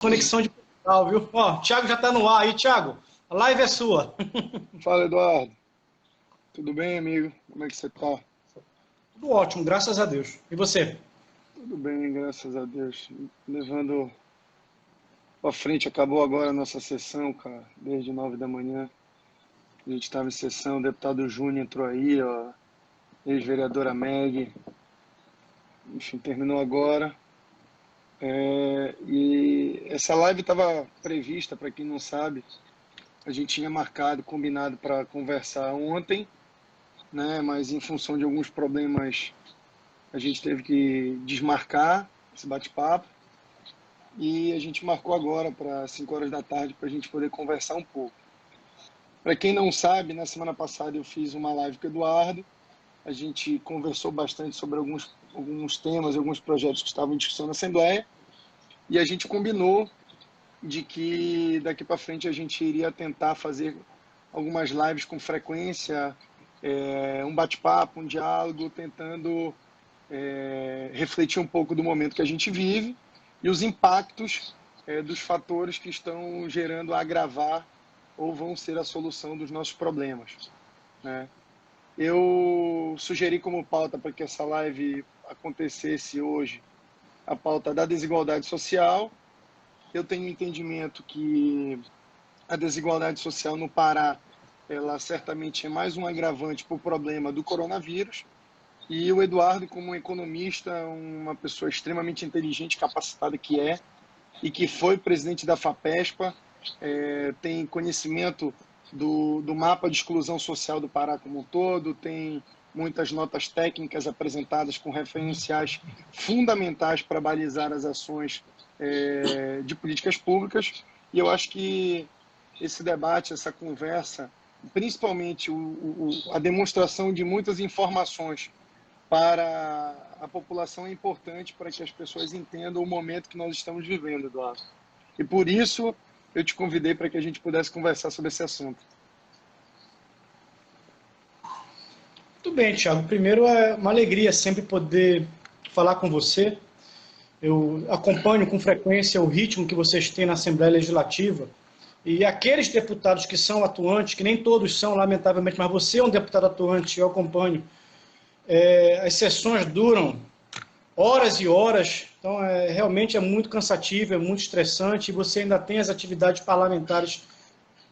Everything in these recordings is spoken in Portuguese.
Conexão de Portugal, viu? Ó, Thiago já tá no ar aí, Thiago. A live é sua. Fala, Eduardo. Tudo bem, amigo? Como é que você tá? Tudo ótimo, graças a Deus. E você? Tudo bem, graças a Deus. Levando pra frente, acabou agora a nossa sessão, cara, desde 9 da manhã. A gente estava em sessão, o deputado Júnior entrou aí, ó, ex-vereadora Meg, enfim, terminou agora. E essa live estava prevista, para quem não sabe, a gente tinha marcado, combinado para conversar ontem, né? Mas em função de alguns problemas, a gente teve que desmarcar esse bate-papo. E a gente marcou agora para 5 horas da tarde para a gente poder conversar um pouco. Para quem não sabe, na semana passada eu fiz uma live com o Eduardo, a gente conversou bastante sobre alguns temas, alguns projetos que estavam em discussão na Assembleia, e a gente combinou de que daqui para frente a gente iria tentar fazer algumas lives com frequência, um bate-papo, um diálogo, tentando refletir um pouco do momento que a gente vive e os impactos dos fatores que estão gerando a agravar ou vão ser a solução dos nossos problemas, né? Eu sugeri como pauta para que essa live acontecesse hoje a pauta da desigualdade social. Eu tenho entendimento que a desigualdade social no Pará, ela certamente é mais um agravante para o problema do coronavírus. E o Eduardo, como um economista, uma pessoa extremamente inteligente, capacitada que é, e que foi presidente da FAPESPA, tem conhecimento do mapa de exclusão social do Pará como um todo, tem muitas notas técnicas apresentadas com referenciais fundamentais para balizar as ações de políticas públicas. E eu acho que esse debate, essa conversa, principalmente a demonstração de muitas informações para a população é importante para que as pessoas entendam o momento que nós estamos vivendo, Eduardo. E por isso eu te convidei para que a gente pudesse conversar sobre esse assunto. Tudo bem, Thiago. Primeiro, é uma alegria sempre poder falar com você. Eu acompanho com frequência o ritmo que vocês têm na Assembleia Legislativa. E aqueles deputados que são atuantes, que nem todos são, lamentavelmente, mas você é um deputado atuante, eu acompanho. As sessões duram horas e horas, então realmente é muito cansativo, é muito estressante, e você ainda tem as atividades parlamentares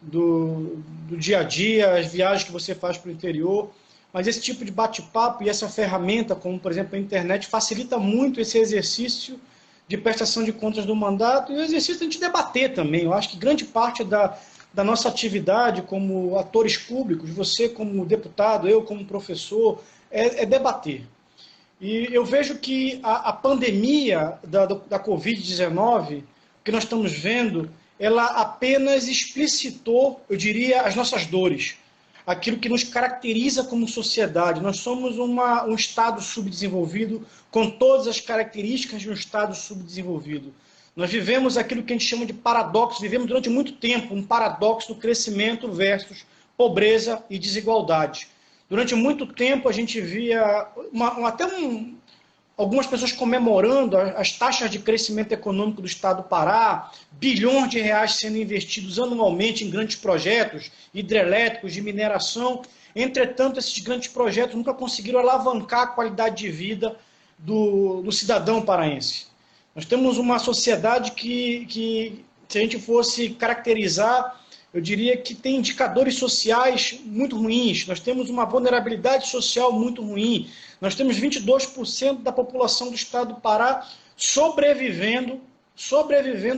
do dia a dia, as viagens que você faz para o interior, mas esse tipo de bate-papo e essa ferramenta, como por exemplo a internet, facilita muito esse exercício de prestação de contas do mandato e o exercício de a gente debater também. Eu acho que grande parte da nossa atividade como atores públicos, você como deputado, eu como professor, é debater. E eu vejo que a pandemia da Covid-19, que nós estamos vendo, ela apenas explicitou, eu diria, as nossas dores, aquilo que nos caracteriza como sociedade. Nós somos um Estado subdesenvolvido, com todas as características de um Estado subdesenvolvido. Nós vivemos aquilo que a gente chama de paradoxo, vivemos durante muito tempo um paradoxo do crescimento versus pobreza e desigualdade. Durante muito tempo a gente via algumas pessoas comemorando as taxas de crescimento econômico do Estado do Pará, bilhões de reais sendo investidos anualmente em grandes projetos hidrelétricos, de mineração. Entretanto, esses grandes projetos nunca conseguiram alavancar a qualidade de vida do cidadão paraense. Nós temos uma sociedade que, se a gente fosse caracterizar, eu diria que tem indicadores sociais muito ruins, nós temos uma vulnerabilidade social muito ruim, nós temos 22% da população do estado do Pará sobrevivendo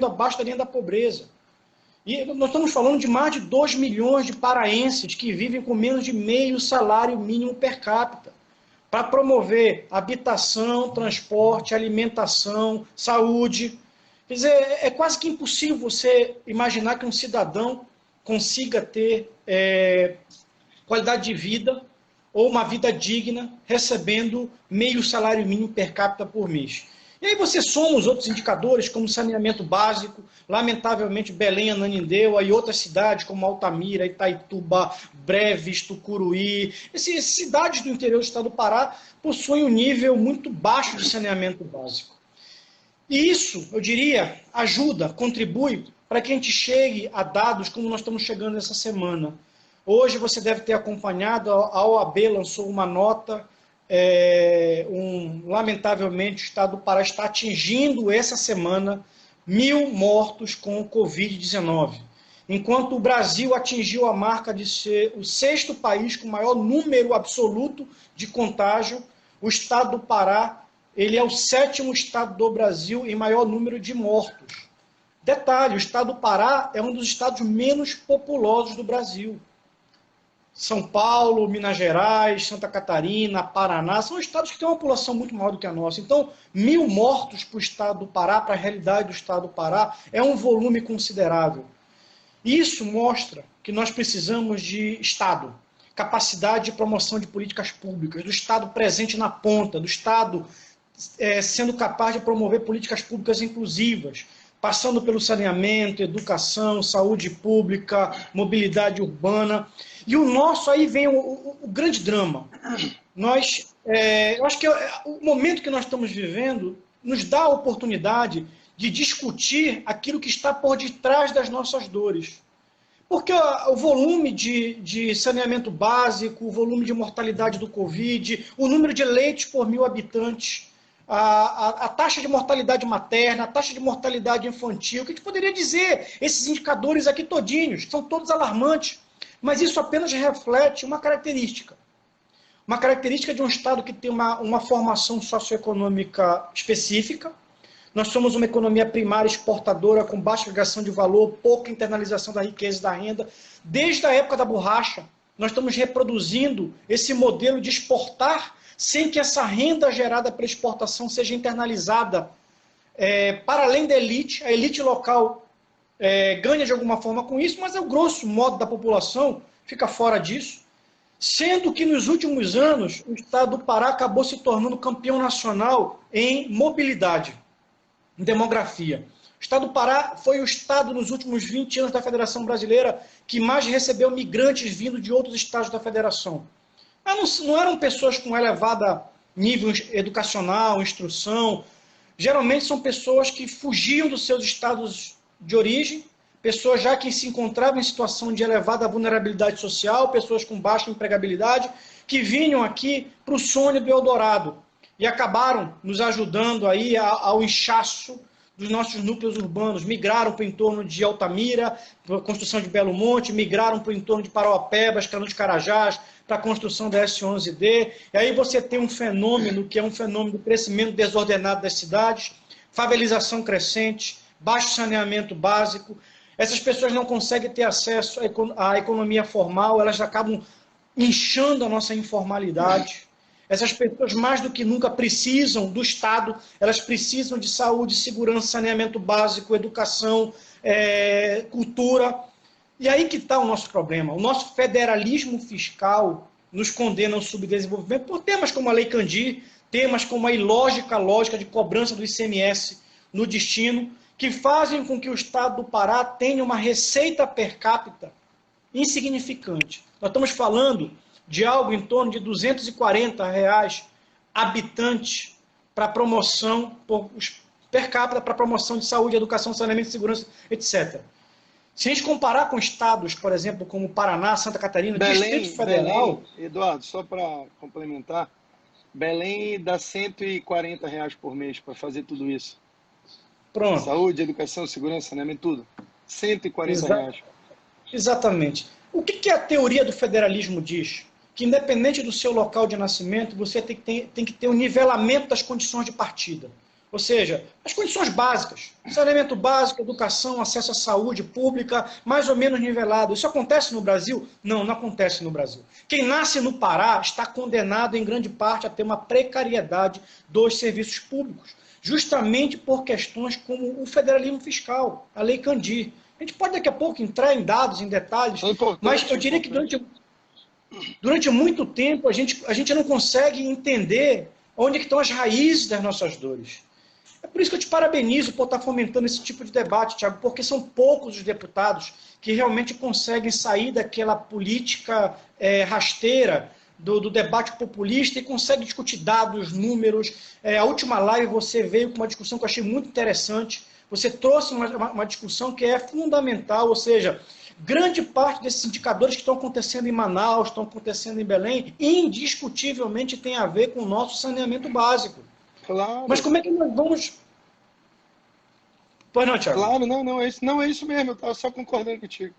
abaixo da linha da pobreza. E nós estamos falando de mais de 2 milhões de paraenses que vivem com menos de meio salário mínimo per capita. Para promover habitação, transporte, alimentação, saúde. Quer dizer, é quase que impossível você imaginar que um cidadão consiga ter qualidade de vida ou uma vida digna recebendo meio salário mínimo per capita por mês. E aí você soma os outros indicadores, como saneamento básico, lamentavelmente Belém, Ananindeua e outras cidades como Altamira, Itaituba, Breves, Tucuruí. Essas cidades do interior do estado do Pará possuem um nível muito baixo de saneamento básico. E isso, eu diria, ajuda, contribui para que a gente chegue a dados como nós estamos chegando essa semana. Hoje você deve ter acompanhado, a OAB lançou uma nota, lamentavelmente o estado do Pará está atingindo essa semana 1.000 mortos com o Covid-19. Enquanto o Brasil atingiu a marca de ser o 6º país com maior número absoluto de contágio, o estado do Pará ele é o 7º estado do Brasil em maior número de mortos. Detalhe, o estado do Pará é um dos estados menos populosos do Brasil. São Paulo, Minas Gerais, Santa Catarina, Paraná, são estados que têm uma população muito maior do que a nossa. Então, 1.000 mortos para o estado do Pará, para a realidade do estado do Pará, é um volume considerável. Isso mostra que nós precisamos de Estado, capacidade de promoção de políticas públicas, do Estado presente na ponta, do Estado sendo capaz de promover políticas públicas inclusivas, passando pelo saneamento, educação, saúde pública, mobilidade urbana. E o nosso, aí vem o grande drama. Eu acho que o momento que nós estamos vivendo nos dá a oportunidade de discutir aquilo que está por detrás das nossas dores. Porque o volume de saneamento básico, o volume de mortalidade do Covid, o número de leitos por 1.000 habitantes, a taxa de mortalidade materna, a taxa de mortalidade infantil, que a gente poderia dizer, esses indicadores aqui todinhos, são todos alarmantes, mas isso apenas reflete uma característica de um Estado que tem uma formação socioeconômica específica. Nós somos uma economia primária exportadora com baixa agregação de valor, pouca internalização da riqueza e da renda. Desde a época da borracha, nós estamos reproduzindo esse modelo de exportar sem que essa renda gerada pela exportação seja internalizada para além da elite. A elite local ganha de alguma forma com isso, mas o grosso modo da população fica fora disso. Sendo que nos últimos anos, o estado do Pará acabou se tornando campeão nacional em mobilidade, em demografia. O estado do Pará foi o estado nos últimos 20 anos da Federação Brasileira que mais recebeu migrantes vindo de outros estados da Federação. Não eram pessoas com elevado nível educacional, instrução. Geralmente são pessoas que fugiam dos seus estados de origem, pessoas já que se encontravam em situação de elevada vulnerabilidade social, pessoas com baixa empregabilidade, que vinham aqui para o sonho do Eldorado e acabaram nos ajudando aí ao inchaço dos nossos núcleos urbanos. Migraram para o entorno de Altamira, para a construção de Belo Monte, migraram para o entorno de Parauapebas, Canudos Carajás, para a construção da S11D. E aí você tem um fenômeno que é um fenômeno do crescimento desordenado das cidades, favelização crescente, baixo saneamento básico. Essas pessoas não conseguem ter acesso à economia formal, elas acabam inchando a nossa informalidade. Essas pessoas, mais do que nunca, precisam do Estado, elas precisam de saúde, segurança, saneamento básico, educação, cultura. E aí que está o nosso problema. O nosso federalismo fiscal nos condena ao subdesenvolvimento por temas como a Lei Candir, temas como a ilógica lógica de cobrança do ICMS no destino, que fazem com que o estado do Pará tenha uma receita per capita insignificante. Nós estamos falando de algo em torno de R$ 240 habitantes para promoção, per capita, para promoção de saúde, educação, saneamento, segurança, etc. Se a gente comparar com estados, por exemplo, como Paraná, Santa Catarina, Distrito Federal... Belém, Eduardo, só para complementar, Belém dá R$ 140 por mês para fazer tudo isso. Pronto. Saúde, educação, segurança, saneamento, tudo. R$ 140. Exatamente. O que a teoria do federalismo diz? Que independente do seu local de nascimento, você tem que ter um nivelamento das condições de partida. Ou seja, as condições básicas, saneamento básico, educação, acesso à saúde pública, mais ou menos nivelado. Isso acontece no Brasil? Não, não acontece no Brasil. Quem nasce no Pará está condenado em grande parte a ter uma precariedade dos serviços públicos, justamente por questões como o federalismo fiscal, a Lei Candir. A gente pode daqui a pouco entrar em dados, em detalhes, mas eu diria que durante muito tempo a gente não consegue entender onde estão as raízes das nossas dores. É por isso que eu te parabenizo por estar fomentando esse tipo de debate, Tiago, porque são poucos os deputados que realmente conseguem sair daquela política rasteira do debate populista e consegue discutir dados, números. A última live você veio com uma discussão que eu achei muito interessante. Você trouxe uma discussão que é fundamental, ou seja, grande parte desses indicadores que estão acontecendo em Manaus, estão acontecendo em Belém, indiscutivelmente tem a ver com o nosso saneamento básico. Claro. Mas como é que nós vamos... Pois não, Thiago? Claro, não é isso mesmo, eu estava só concordando contigo.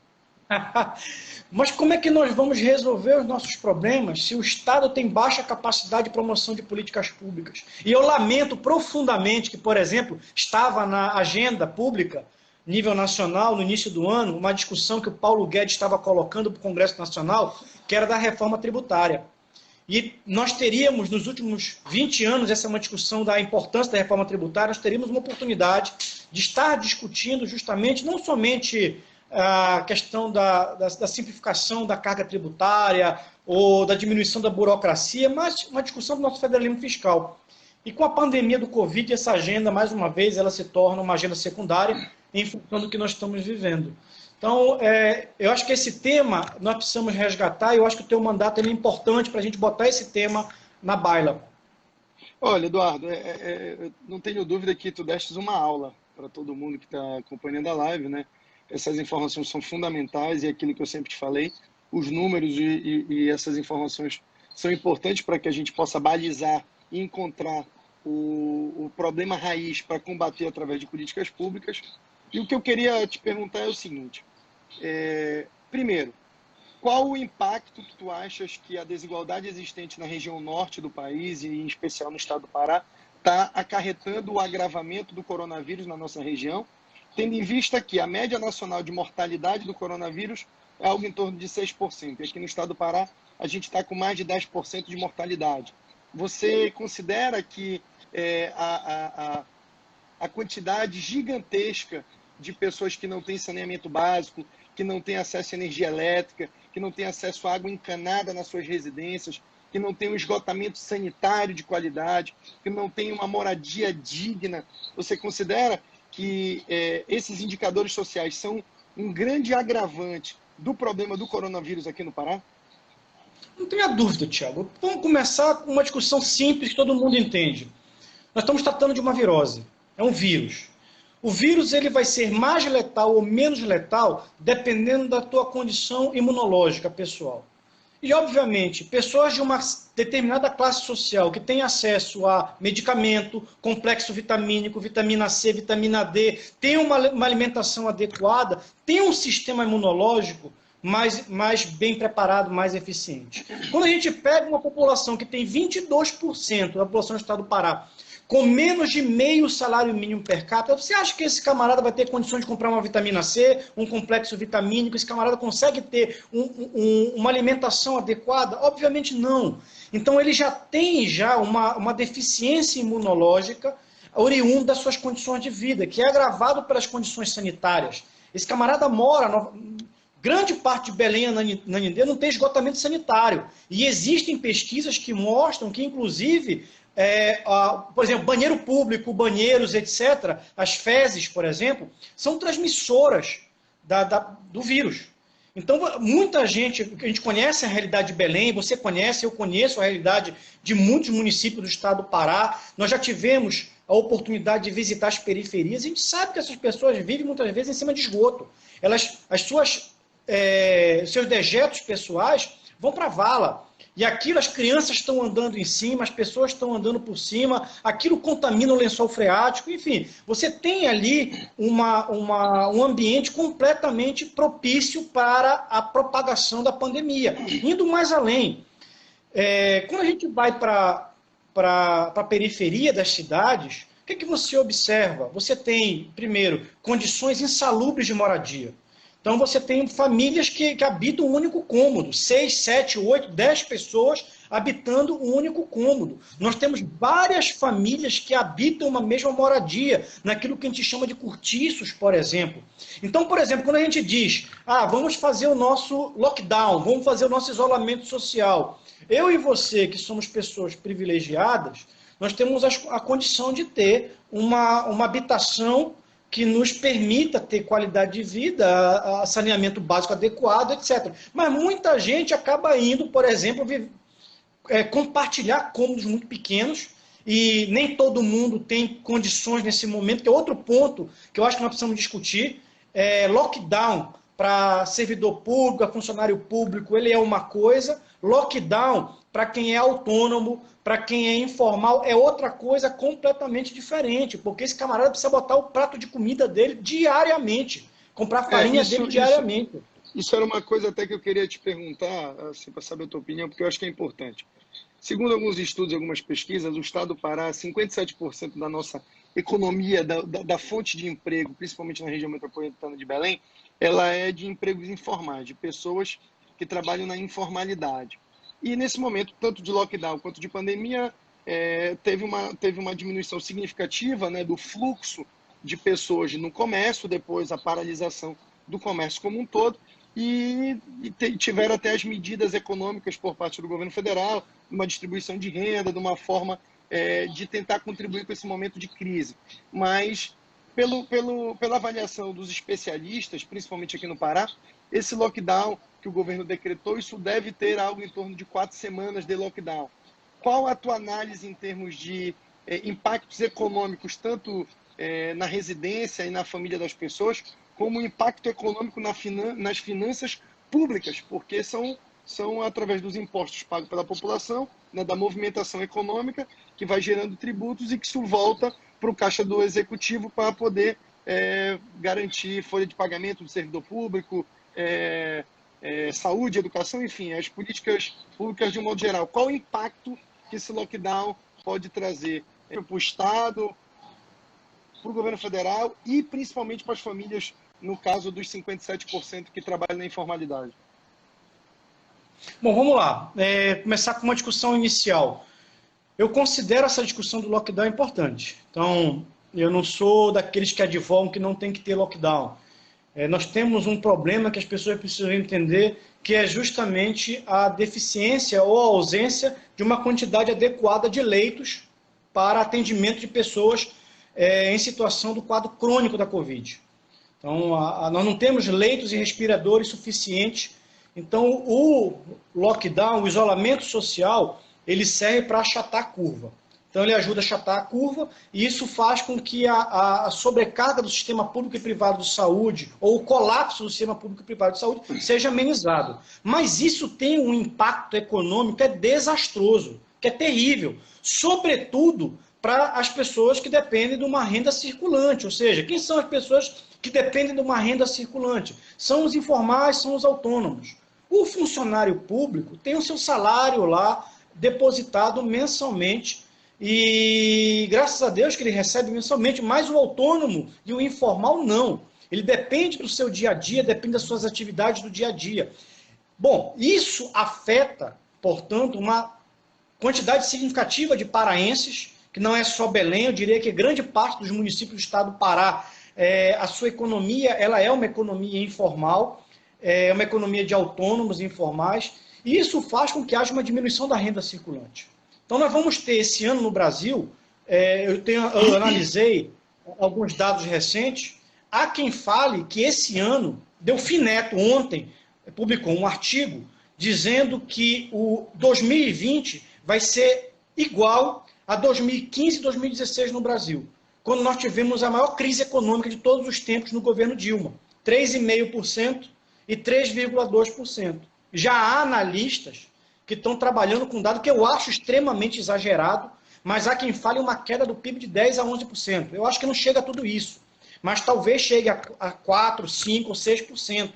Mas como é que nós vamos resolver os nossos problemas se o Estado tem baixa capacidade de promoção de políticas públicas? E eu lamento profundamente que, por exemplo, estava na agenda pública, nível nacional, no início do ano, uma discussão que o Paulo Guedes estava colocando para o Congresso Nacional, que era da reforma tributária. E nós teríamos, nos últimos 20 anos, essa é uma discussão da importância da reforma tributária, nós teríamos uma oportunidade de estar discutindo justamente, não somente a questão da simplificação da carga tributária ou da diminuição da burocracia, mas uma discussão do nosso federalismo fiscal. E com a pandemia do Covid, essa agenda, mais uma vez, ela se torna uma agenda secundária em função do que nós estamos vivendo. Então, eu acho que esse tema nós precisamos resgatar e eu acho que o teu mandato é importante para a gente botar esse tema na baila. Olha, Eduardo, não tenho dúvida que tu destes uma aula para todo mundo que está acompanhando a live, né? Essas informações são fundamentais e é aquilo que eu sempre te falei, os números e essas informações são importantes para que a gente possa balizar e encontrar o problema raiz para combater através de políticas públicas. E o que eu queria te perguntar é o seguinte, primeiro, qual o impacto que tu achas que a desigualdade existente na região norte do país, e em especial no estado do Pará, está acarretando o agravamento do coronavírus na nossa região, tendo em vista que a média nacional de mortalidade do coronavírus é algo em torno de 6%. E aqui no estado do Pará, a gente está com mais de 10% de mortalidade. Você considera que a quantidade gigantesca de pessoas que não têm saneamento básico, que não têm acesso à energia elétrica, que não têm acesso à água encanada nas suas residências, que não têm um esgotamento sanitário de qualidade, que não têm uma moradia digna, você considera que esses indicadores sociais são um grande agravante do problema do coronavírus aqui no Pará? Não tenha dúvida, Thiago. Vamos começar com uma discussão simples que todo mundo entende. Nós estamos tratando de uma virose, é um vírus. O vírus ele vai ser mais letal ou menos letal dependendo da tua condição imunológica pessoal. E, obviamente, pessoas de uma determinada classe social que têm acesso a medicamento, complexo vitamínico, vitamina C, vitamina D, tem uma alimentação adequada, tem um sistema imunológico mais bem preparado, mais eficiente. Quando a gente pega uma população que tem 22% da população do estado do Pará, com menos de meio salário mínimo per capita, você acha que esse camarada vai ter condições de comprar uma vitamina C, um complexo vitamínico? Esse camarada consegue ter uma alimentação adequada? Obviamente não. Então ele já tem uma deficiência imunológica oriunda das suas condições de vida, que é agravado pelas condições sanitárias. Esse camarada mora... Grande parte de Belém e Ananindê não tem esgotamento sanitário. E existem pesquisas que mostram que, inclusive... por exemplo, banheiro público, banheiros, etc., as fezes, por exemplo, são transmissoras do vírus. Então, muita gente, a gente conhece a realidade de Belém, você conhece, eu conheço a realidade de muitos municípios do estado do Pará, nós já tivemos a oportunidade de visitar as periferias, a gente sabe que essas pessoas vivem muitas vezes em cima de esgoto. Seus dejetos pessoais vão para a vala. E aquilo, as crianças estão andando em cima, as pessoas estão andando por cima, aquilo contamina o lençol freático, enfim. Você tem ali um ambiente completamente propício para a propagação da pandemia. Indo mais além, quando a gente vai para a periferia das cidades, o que você observa? Você tem, primeiro, condições insalubres de moradia. Então você tem famílias que habitam um único cômodo, 6, 7, 8, 10 pessoas habitando um único cômodo. Nós temos várias famílias que habitam uma mesma moradia, naquilo que a gente chama de cortiços, por exemplo. Então, por exemplo, quando a gente diz, vamos fazer o nosso lockdown, vamos fazer o nosso isolamento social, eu e você, que somos pessoas privilegiadas, nós temos a condição de ter uma habitação que nos permita ter qualidade de vida, saneamento básico adequado, etc. Mas muita gente acaba indo, por exemplo, compartilhar cômodos muito pequenos, e nem todo mundo tem condições nesse momento, que é outro ponto que eu acho que nós precisamos discutir. Lockdown para servidor público, funcionário público, ele é uma coisa, lockdown para quem é autônomo, para quem é informal, é outra coisa completamente diferente, porque esse camarada precisa botar o prato de comida dele diariamente, comprar farinha dele diariamente. Isso era uma coisa até que eu queria te perguntar, assim, para saber a tua opinião, porque eu acho que é importante. Segundo alguns estudos, algumas pesquisas, o Estado do Pará, 57% da nossa economia, da fonte de emprego, principalmente na região metropolitana de Belém, ela é de empregos informais, de pessoas que trabalham na informalidade. E nesse momento, tanto de lockdown quanto de pandemia, teve uma diminuição significativa, né, do fluxo de pessoas no comércio, depois a paralisação do comércio como um todo, e tiveram até as medidas econômicas por parte do governo federal, uma distribuição de renda, de uma forma de tentar contribuir com esse momento de crise. Mas, pela avaliação dos especialistas, principalmente aqui no Pará, esse lockdown que o governo decretou, isso deve ter algo em torno de 4 semanas de lockdown. Qual a tua análise em termos de impactos econômicos, tanto na residência e na família das pessoas, como impacto econômico nas finanças públicas, porque são através dos impostos pagos pela população, né, da movimentação econômica, que vai gerando tributos e que isso volta para o caixa do executivo para poder garantir folha de pagamento do servidor público, saúde, educação, enfim, as políticas públicas de um modo geral. Qual o impacto que esse lockdown pode trazer para o Estado, para o governo federal e principalmente para as famílias, no caso dos 57% que trabalham na informalidade? Bom, vamos lá. Começar com uma discussão inicial. Eu considero essa discussão do lockdown importante. Então, eu não sou daqueles que advogam que não tem que ter lockdown. Nós temos um problema que as pessoas precisam entender, que é justamente a deficiência ou a ausência de uma quantidade adequada de leitos para atendimento de pessoas em situação do quadro crônico da Covid. Então, nós não temos leitos e respiradores suficientes. Então, o lockdown, o isolamento social, ele serve para achatar a curva. Então, ele ajuda a achatar a curva e isso faz com que a sobrecarga do sistema público e privado de saúde, ou o colapso do sistema público e privado de saúde, seja amenizado. Mas isso tem um impacto econômico que é desastroso, que é terrível, sobretudo para as pessoas que dependem de uma renda circulante. Ou seja, quem são as pessoas que dependem de uma renda circulante? São os informais, são os autônomos. O funcionário público tem o seu salário lá depositado mensalmente e graças a Deus que ele recebe mensalmente, mas o autônomo e o informal não. Ele depende do seu dia a dia, depende das suas atividades do dia a dia. Bom, isso afeta, portanto, uma quantidade significativa de paraenses, que não é só Belém, eu diria que grande parte dos municípios do estado do Pará, a sua economia ela é uma economia informal, é uma economia de autônomos informais, e isso faz com que haja uma diminuição da renda circulante. Então, nós vamos ter esse ano no Brasil, eu analisei alguns dados recentes, há quem fale que esse ano, Delfim Neto ontem publicou um artigo dizendo que o 2020 vai ser igual a 2015 e 2016 no Brasil, quando nós tivemos a maior crise econômica de todos os tempos no governo Dilma, 3,5% e 3,2%. Já há analistas que estão trabalhando com um dado que eu acho extremamente exagerado, mas há quem fale uma queda do PIB de 10% a 11%. Eu acho que não chega a tudo isso, mas talvez chegue a 4%, 5% ou 6%.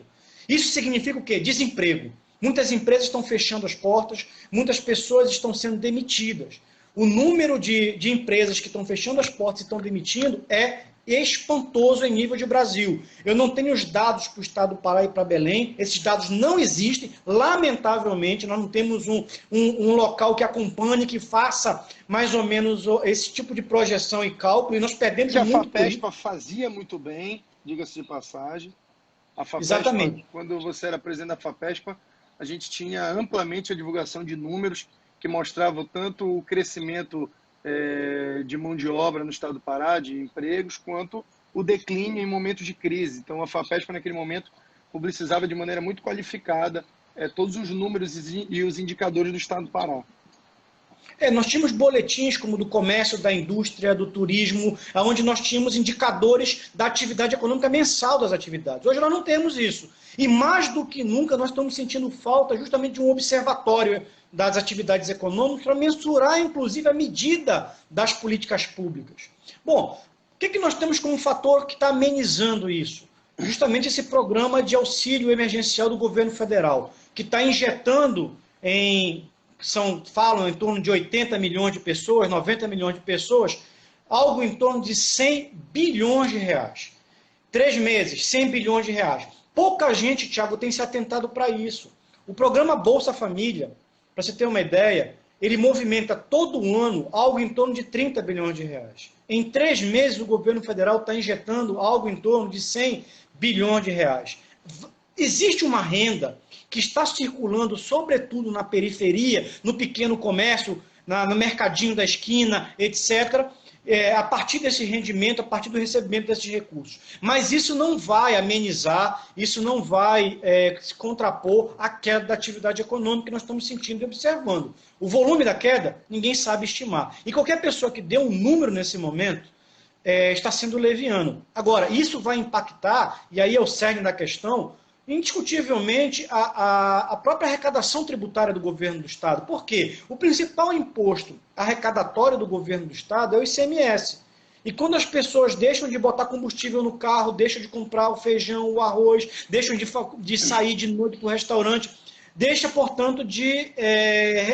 Isso significa o quê? Desemprego. Muitas empresas estão fechando as portas, muitas pessoas estão sendo demitidas. O número de empresas que estão fechando as portas e estão demitindo é espantoso em nível de Brasil. Eu não tenho os dados para o estado do Pará e para Belém, esses dados não existem, lamentavelmente, nós não temos um local que acompanhe, que faça mais ou menos esse tipo de projeção e cálculo, e nós perdemos muito. Que a FAPESPA fazia muito bem, diga-se de passagem. A FAPESPA, exatamente. Quando você era presidente da FAPESPA, a gente tinha amplamente a divulgação de números que mostravam tanto o crescimento de mão de obra no estado do Pará, de empregos, quanto o declínio em momentos de crise. Então, a FAPESPA, naquele momento, publicizava de maneira muito qualificada todos os números e os indicadores do estado do Pará. Nós tínhamos boletins como do comércio, da indústria, do turismo, onde nós tínhamos indicadores da atividade econômica mensal das atividades. Hoje nós não temos isso. E mais do que nunca nós estamos sentindo falta justamente de um observatório das atividades econômicas para mensurar, inclusive, a medida das políticas públicas. Bom, o que nós temos como fator que está amenizando isso? Justamente esse programa de auxílio emergencial do governo federal, que está injetando falam em torno de 80 milhões de pessoas, 90 milhões de pessoas, algo em torno de 100 bilhões de reais. 3 meses, 100 bilhões de reais. Pouca gente, Tiago, tem se atentado para isso. O programa Bolsa Família, para você ter uma ideia, ele movimenta todo ano algo em torno de 30 bilhões de reais. Em 3 meses, o governo federal está injetando algo em torno de 100 bilhões de reais. Existe uma renda que está circulando, sobretudo na periferia, no pequeno comércio, no mercadinho da esquina, etc., a partir desse rendimento, a partir do recebimento desses recursos. Mas isso não vai amenizar, isso não vai se contrapor à queda da atividade econômica que nós estamos sentindo e observando. O volume da queda, ninguém sabe estimar. E qualquer pessoa que dê um número nesse momento, está sendo leviano. Agora, isso vai impactar, e aí é o cerne da questão, indiscutivelmente a própria arrecadação tributária do governo do Estado. Por quê? O principal imposto arrecadatório do governo do Estado é o ICMS. E quando as pessoas deixam de botar combustível no carro, deixam de comprar o feijão, o arroz, deixam de sair de noite para o restaurante, deixa, portanto, de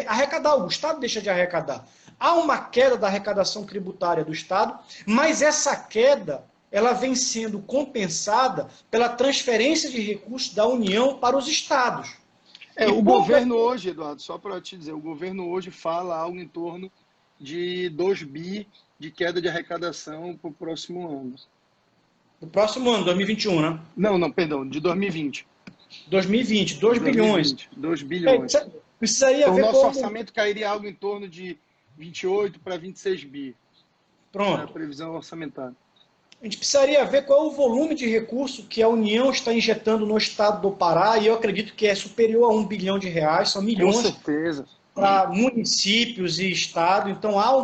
arrecadar. O Estado deixa de arrecadar. Há uma queda da arrecadação tributária do Estado, mas essa queda ela vem sendo compensada pela transferência de recursos da União para os estados. O governo hoje, Eduardo, só para te dizer, o governo hoje fala algo em torno de 2 bi de queda de arrecadação para o próximo ano. No próximo ano, 2021, né? Não, perdão, de 2020. 2020, 2 bilhões. 2 bilhões. Precisaria então, ver o nosso como... orçamento cairia algo em torno de 28 para 26 bi. Pronto. É a previsão orçamentária. A gente precisaria ver qual é o volume de recurso que a União está injetando no estado do Pará, e eu acredito que é superior a 1 bilhão de reais, são milhões. Com certeza. Para municípios e estado. Então há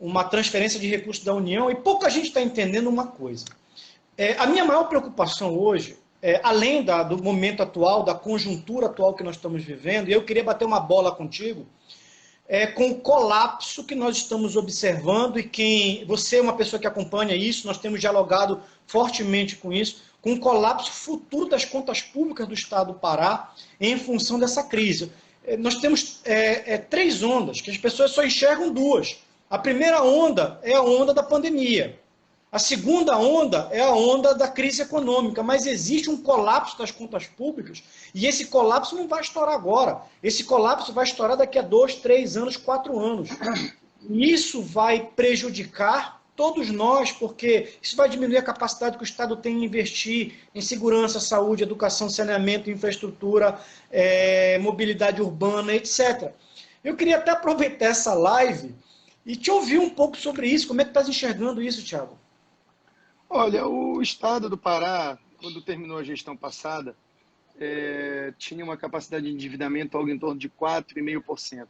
uma transferência de recursos da União, e pouca gente está entendendo uma coisa. A minha maior preocupação hoje, além do momento atual, da conjuntura atual que nós estamos vivendo, e eu queria bater uma bola contigo, com o colapso que nós estamos observando, e você é uma pessoa que acompanha isso, nós temos dialogado fortemente com isso, com o colapso futuro das contas públicas do estado do Pará em função dessa crise. Nós temos 3 ondas, que as pessoas só enxergam 2. A primeira onda é a onda da pandemia. A segunda onda é a onda da crise econômica, mas existe um colapso das contas públicas, e esse colapso não vai estourar agora. Esse colapso vai estourar daqui a 2, 3 anos, 4 anos. E isso vai prejudicar todos nós, porque isso vai diminuir a capacidade que o Estado tem em investir em segurança, saúde, educação, saneamento, infraestrutura, mobilidade urbana, etc. Eu queria até aproveitar essa live e te ouvir um pouco sobre isso. Como é que estás enxergando isso, Thiago? Olha, o estado do Pará, quando terminou a gestão passada, tinha uma capacidade de endividamento algo em torno de 4,5%.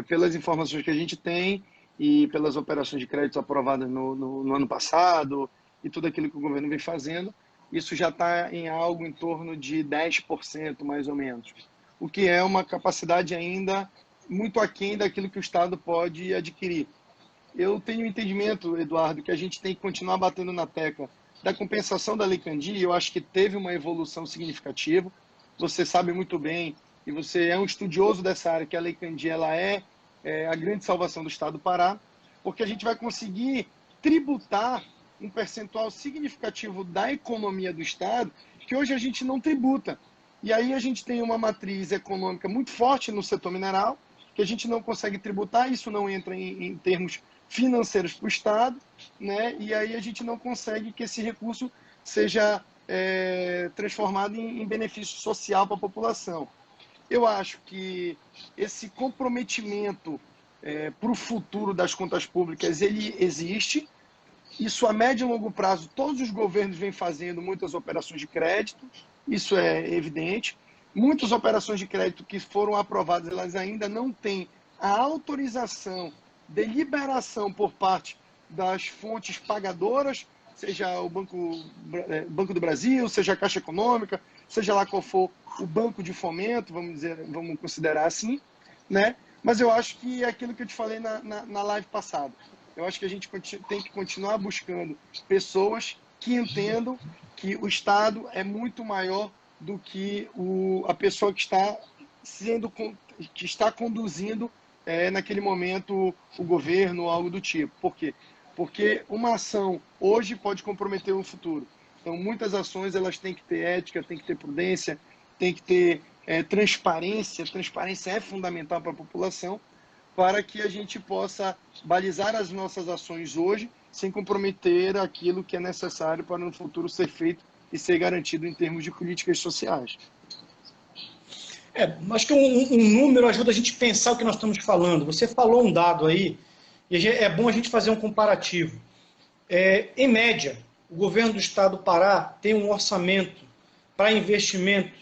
Pelas informações que a gente tem e pelas operações de créditos aprovadas no ano passado e tudo aquilo que o governo vem fazendo, isso já está em algo em torno de 10%, mais ou menos. O que é uma capacidade ainda muito aquém daquilo que o Estado pode adquirir. Eu tenho entendimento, Eduardo, que a gente tem que continuar batendo na tecla da compensação da Lei Candir. Eu acho que teve uma evolução significativa. Você sabe muito bem, e você é um estudioso dessa área, que a Lei Candir ela é a grande salvação do Estado do Pará, porque a gente vai conseguir tributar um percentual significativo da economia do Estado, que hoje a gente não tributa. E aí a gente tem uma matriz econômica muito forte no setor mineral, que a gente não consegue tributar, isso não entra em termos financeiros para o Estado, né? E aí a gente não consegue que esse recurso seja transformado em benefício social para a população. Eu acho que esse comprometimento para o futuro das contas públicas, ele existe. Isso a médio e longo prazo, todos os governos vêm fazendo muitas operações de crédito, isso é evidente. Muitas operações de crédito que foram aprovadas, elas ainda não têm a autorização, deliberação por parte das fontes pagadoras, seja o Banco do Brasil, seja a Caixa Econômica, seja lá qual for o banco de fomento, vamos considerar assim, né? Mas eu acho que é aquilo que eu te falei na live passada. Eu acho que a gente tem que continuar buscando pessoas que entendam que o Estado é muito maior do que a pessoa que está conduzindo naquele momento o governo ou algo do tipo. Por quê? Porque uma ação hoje pode comprometer o futuro. Então, muitas ações elas têm que ter ética, têm que ter prudência, têm que ter transparência. Transparência é fundamental para a população, para que a gente possa balizar as nossas ações hoje, sem comprometer aquilo que é necessário para no futuro ser feito e ser garantido em termos de políticas sociais. Acho que um número ajuda a gente a pensar o que nós estamos falando. Você falou um dado aí, e é bom a gente fazer um comparativo. Em média, o governo do estado do Pará tem um orçamento para investimento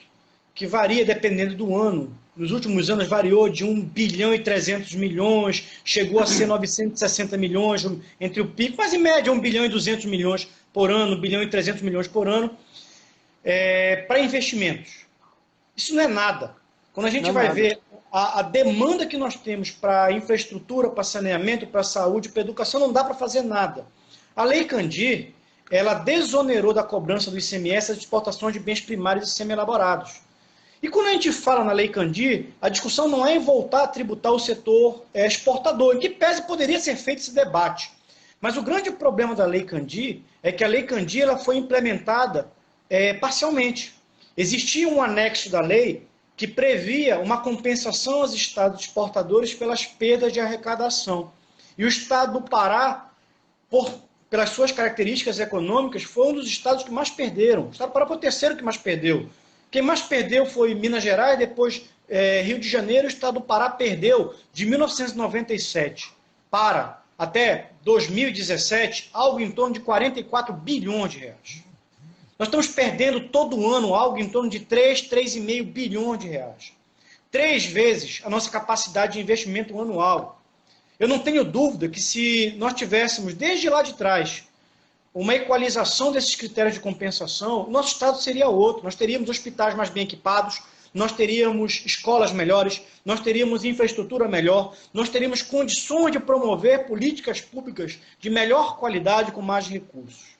que varia dependendo do ano. Nos últimos anos variou de 1 bilhão e 300 milhões, chegou a ser 960 milhões entre o pico, mas em média 1 bilhão e 200 milhões por ano, 1 bilhão e 300 milhões por ano, para investimentos. Isso não é nada. Quando a gente vai ver a demanda que nós temos para infraestrutura, para saneamento, para saúde, para educação, não dá para fazer nada. A Lei Candir, ela desonerou da cobrança do ICMS as exportações de bens primários e semi-elaborados. E quando a gente fala na Lei Candir, a discussão não é em voltar a tributar o setor exportador, em que pese poderia ser feito esse debate. Mas o grande problema da Lei Candir é que a Lei Candir ela foi implementada parcialmente. Existia um anexo da lei que previa uma compensação aos estados exportadores pelas perdas de arrecadação. E o estado do Pará, pelas suas características econômicas, foi um dos estados que mais perderam. O estado do Pará foi o terceiro que mais perdeu. Quem mais perdeu foi Minas Gerais, depois Rio de Janeiro. O estado do Pará perdeu de 1997 para até 2017 algo em torno de 44 bilhões de reais. Nós estamos perdendo todo ano algo em torno de 3,5 bilhões de reais. 3 vezes a nossa capacidade de investimento anual. Eu não tenho dúvida que se nós tivéssemos, desde lá de trás, uma equalização desses critérios de compensação, o nosso estado seria outro. Nós teríamos hospitais mais bem equipados, nós teríamos escolas melhores, nós teríamos infraestrutura melhor, nós teríamos condições de promover políticas públicas de melhor qualidade com mais recursos.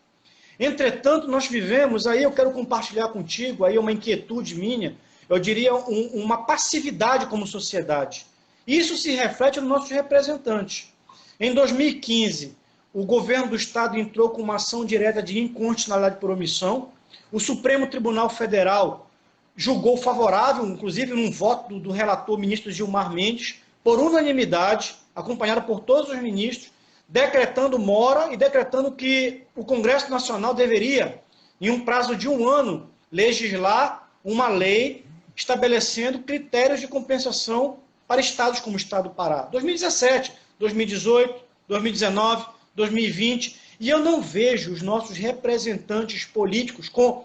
Entretanto, nós vivemos, aí eu quero compartilhar contigo, aí uma inquietude minha, eu diria uma passividade como sociedade. Isso se reflete nos nossos representantes. Em 2015, o governo do estado entrou com uma ação direta de inconstitucionalidade por omissão. O Supremo Tribunal Federal julgou favorável, inclusive num voto do relator ministro Gilmar Mendes, por unanimidade, acompanhado por todos os ministros, decretando mora e decretando que o Congresso Nacional deveria, em um prazo de 1 ano, legislar uma lei estabelecendo critérios de compensação para estados como o estado do Pará. 2017, 2018, 2019, 2020, e eu não vejo os nossos representantes políticos, com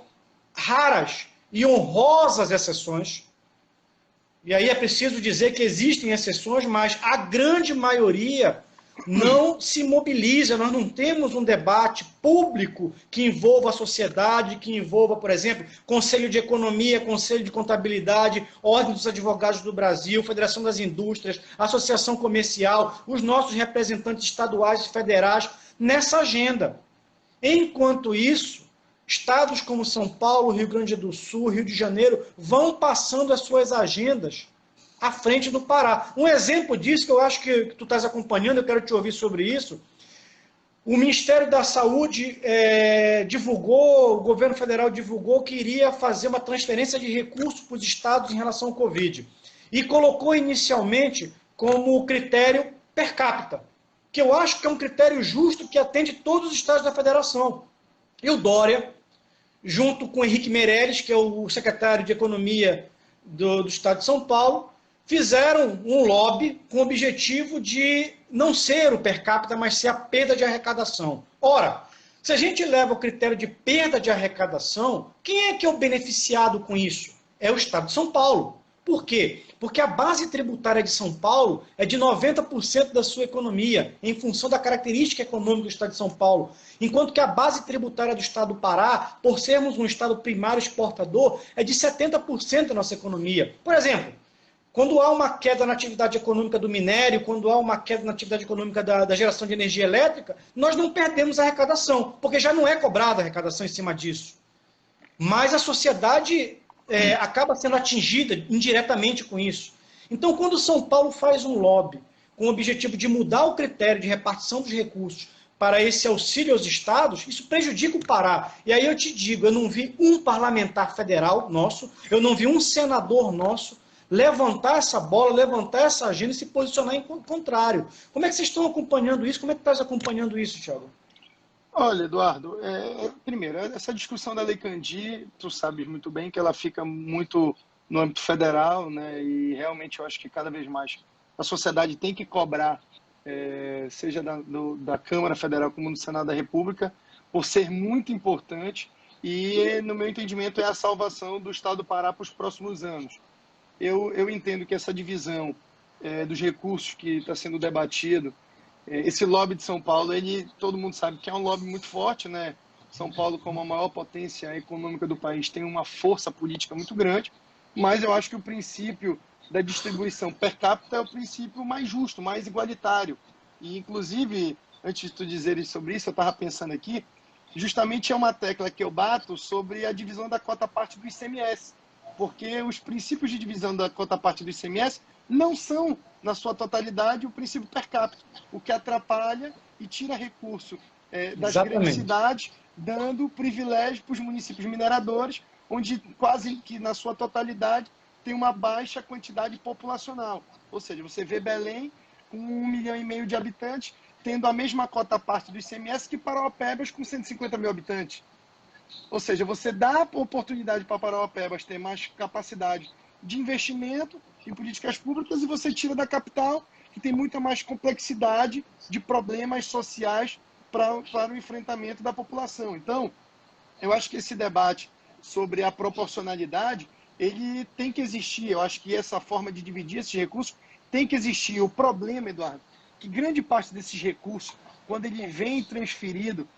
raras e honrosas exceções, e aí é preciso dizer que existem exceções, mas a grande maioria não se mobiliza. Nós não temos um debate público que envolva a sociedade, que envolva, por exemplo, Conselho de Economia, Conselho de Contabilidade, Ordem dos Advogados do Brasil, Federação das Indústrias, Associação Comercial, os nossos representantes estaduais e federais nessa agenda. Enquanto isso, estados como São Paulo, Rio Grande do Sul, Rio de Janeiro vão passando as suas agendas à frente do Pará. Um exemplo disso, que eu acho que tu estás acompanhando, eu quero te ouvir sobre isso. O Ministério da Saúde divulgou, o governo federal divulgou que iria fazer uma transferência de recursos para os estados em relação ao Covid. E colocou inicialmente como critério per capita, que eu acho que é um critério justo que atende todos os estados da federação. E o Dória, junto com o Henrique Meirelles, que é o secretário de Economia do estado de São Paulo, fizeram um lobby com o objetivo de não ser o per capita, mas ser a perda de arrecadação. Ora, se a gente leva o critério de perda de arrecadação, quem é que é o beneficiado com isso? É o estado de São Paulo. Por quê? Porque a base tributária de São Paulo é de 90% da sua economia, em função da característica econômica do estado de São Paulo. Enquanto que a base tributária do estado do Pará, por sermos um estado primário exportador, é de 70% da nossa economia. Por exemplo, quando há uma queda na atividade econômica do minério, quando há uma queda na atividade econômica da geração de energia elétrica, nós não perdemos a arrecadação, porque já não é cobrada a arrecadação em cima disso. Mas a sociedade acaba sendo atingida indiretamente com isso. Então, quando São Paulo faz um lobby com o objetivo de mudar o critério de repartição dos recursos para esse auxílio aos estados, isso prejudica o Pará. E aí eu te digo, eu não vi um parlamentar federal nosso, eu não vi um senador nosso levantar essa bola, levantar essa agenda e se posicionar em contrário. Como é que vocês estão acompanhando isso? Como é que estás acompanhando isso, Thiago? Olha, Eduardo, primeiro, essa discussão da Lei Candir, tu sabes muito bem que ela fica muito no âmbito federal, né? E realmente eu acho que cada vez mais a sociedade tem que cobrar, seja da Câmara Federal como do Senado da República, por ser muito importante e, no meu entendimento, é a salvação do Estado do Pará para os próximos anos. Eu entendo que essa divisão dos recursos que está sendo debatido, esse lobby de São Paulo, todo mundo sabe que é um lobby muito forte, né? São Paulo, como a maior potência econômica do país, tem uma força política muito grande, mas eu acho que o princípio da distribuição per capita é o princípio mais justo, mais igualitário. E, inclusive, antes de tu dizeres sobre isso, eu estava pensando aqui, justamente é uma tecla que eu bato sobre a divisão da cota-parte do ICMS, porque os princípios de divisão da cota-parte do ICMS não são, na sua totalidade, o princípio per capita, o que atrapalha e tira recurso das grandes cidades, dando privilégio para os municípios mineradores, onde quase que na sua totalidade tem uma baixa quantidade populacional. Ou seja, você vê Belém com 1,5 milhão de habitantes, tendo a mesma cota-parte do ICMS que Parauapebas com 150 mil habitantes. Ou seja, você dá oportunidade para Parauapebas ter mais capacidade de investimento em políticas públicas e você tira da capital, que tem muita mais complexidade de problemas sociais para o enfrentamento da população. Então, eu acho que esse debate sobre a proporcionalidade, ele tem que existir. Eu acho que essa forma de dividir esses recursos tem que existir. O problema, Eduardo, que grande parte desses recursos, quando ele vem transferido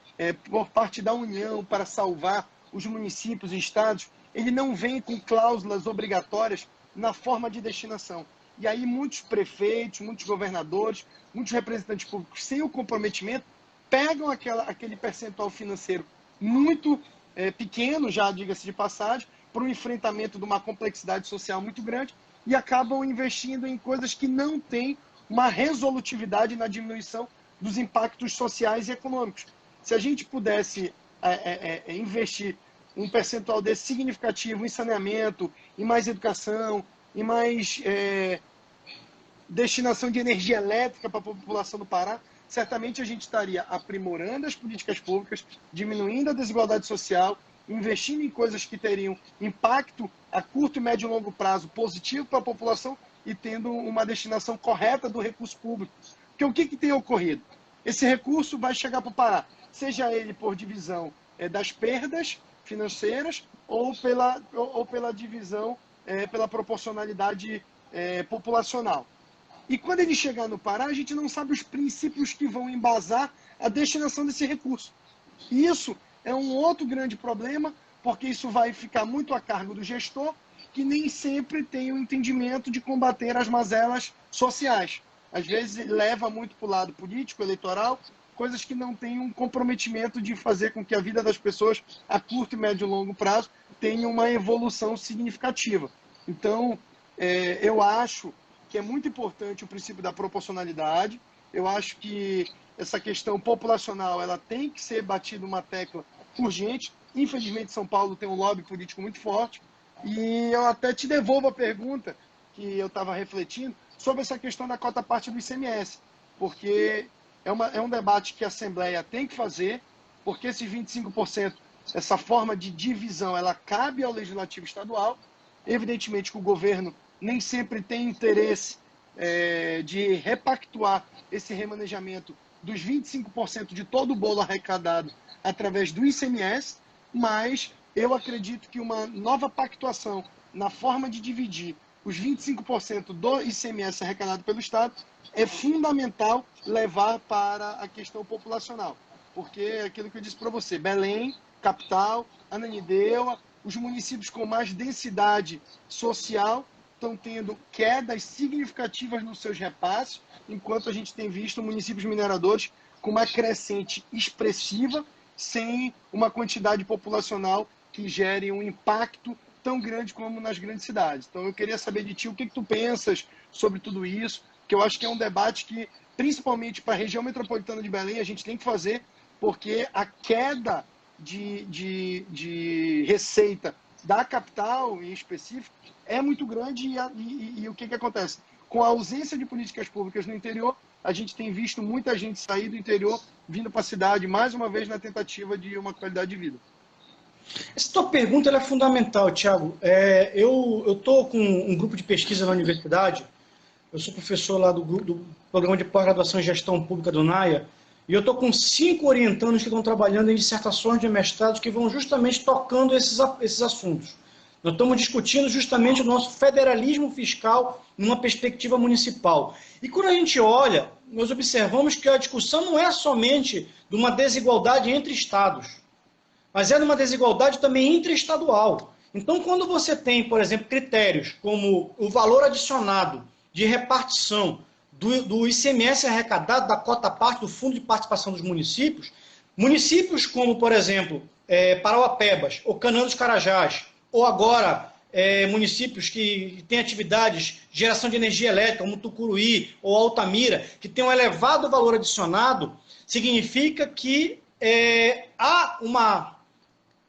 por parte da União para salvar os municípios e estados, ele não vem com cláusulas obrigatórias na forma de destinação. E aí muitos prefeitos, muitos governadores, muitos representantes públicos, sem o comprometimento, pegam aquele percentual financeiro muito pequeno, já diga-se de passagem, para o enfrentamento de uma complexidade social muito grande e acabam investindo em coisas que não têm uma resolutividade na diminuição dos impactos sociais e econômicos. Se a gente pudesse investir um percentual desse significativo em saneamento, em mais educação, em mais destinação de energia elétrica para a população do Pará, certamente a gente estaria aprimorando as políticas públicas, diminuindo a desigualdade social, investindo em coisas que teriam impacto a curto, médio e longo prazo positivo para a população e tendo uma destinação correta do recurso público. Porque o que tem ocorrido? Esse recurso vai chegar para o Pará, seja ele por divisão das perdas financeiras ou pela divisão, pela proporcionalidade populacional. E quando ele chegar no Pará, a gente não sabe os princípios que vão embasar a destinação desse recurso. E isso é um outro grande problema, porque isso vai ficar muito a cargo do gestor, que nem sempre tem o entendimento de combater as mazelas sociais. Às vezes leva muito para o lado político, eleitoral, coisas que não têm um comprometimento de fazer com que a vida das pessoas a curto, médio e longo prazo tenha uma evolução significativa. Então, eu acho que é muito importante o princípio da proporcionalidade. Eu acho que essa questão populacional ela tem que ser batida uma tecla urgente. Infelizmente, São Paulo tem um lobby político muito forte. E eu até te devolvo a pergunta que eu estava refletindo sobre essa questão da cota-parte do ICMS, porque é um debate que a Assembleia tem que fazer, porque esses 25%, essa forma de divisão, ela cabe ao Legislativo Estadual. Evidentemente que o governo nem sempre tem interesse de repactuar esse remanejamento dos 25% de todo o bolo arrecadado através do ICMS, mas eu acredito que uma nova pactuação na forma de dividir os 25% do ICMS arrecadado pelo Estado, é fundamental levar para a questão populacional. Porque é aquilo que eu disse para você, Belém, capital, Ananindeua, os municípios com mais densidade social estão tendo quedas significativas nos seus repasses, enquanto a gente tem visto municípios mineradores com uma crescente expressiva, sem uma quantidade populacional que gere um impacto tão grande como nas grandes cidades. Então eu queria saber de ti o que tu pensas sobre tudo isso, que eu acho que é um debate que, principalmente para a região metropolitana de Belém, a gente tem que fazer, porque a queda de receita da capital, em específico, é muito grande e o que acontece? Com a ausência de políticas públicas no interior, a gente tem visto muita gente sair do interior, vindo para a cidade, mais uma vez na tentativa de uma qualidade de vida. Essa tua pergunta é fundamental, Thiago. Eu estou com um grupo de pesquisa na universidade, eu sou professor lá do Programa de Pós-Graduação em Gestão Pública do NAIA, e eu estou com 5 orientandos que estão trabalhando em dissertações de mestrado que vão justamente tocando esses assuntos. Nós estamos discutindo justamente o nosso federalismo fiscal numa perspectiva municipal. E quando a gente olha, nós observamos que a discussão não é somente de uma desigualdade entre estados, mas é de uma desigualdade também interestadual. Então, quando você tem, por exemplo, critérios como o valor adicionado de repartição do ICMS arrecadado da cota parte do Fundo de Participação dos Municípios, municípios como, por exemplo, Parauapebas, ou Canaã dos Carajás, ou agora municípios que têm atividades de geração de energia elétrica, como Tucuruí ou Altamira, que têm um elevado valor adicionado, significa que há uma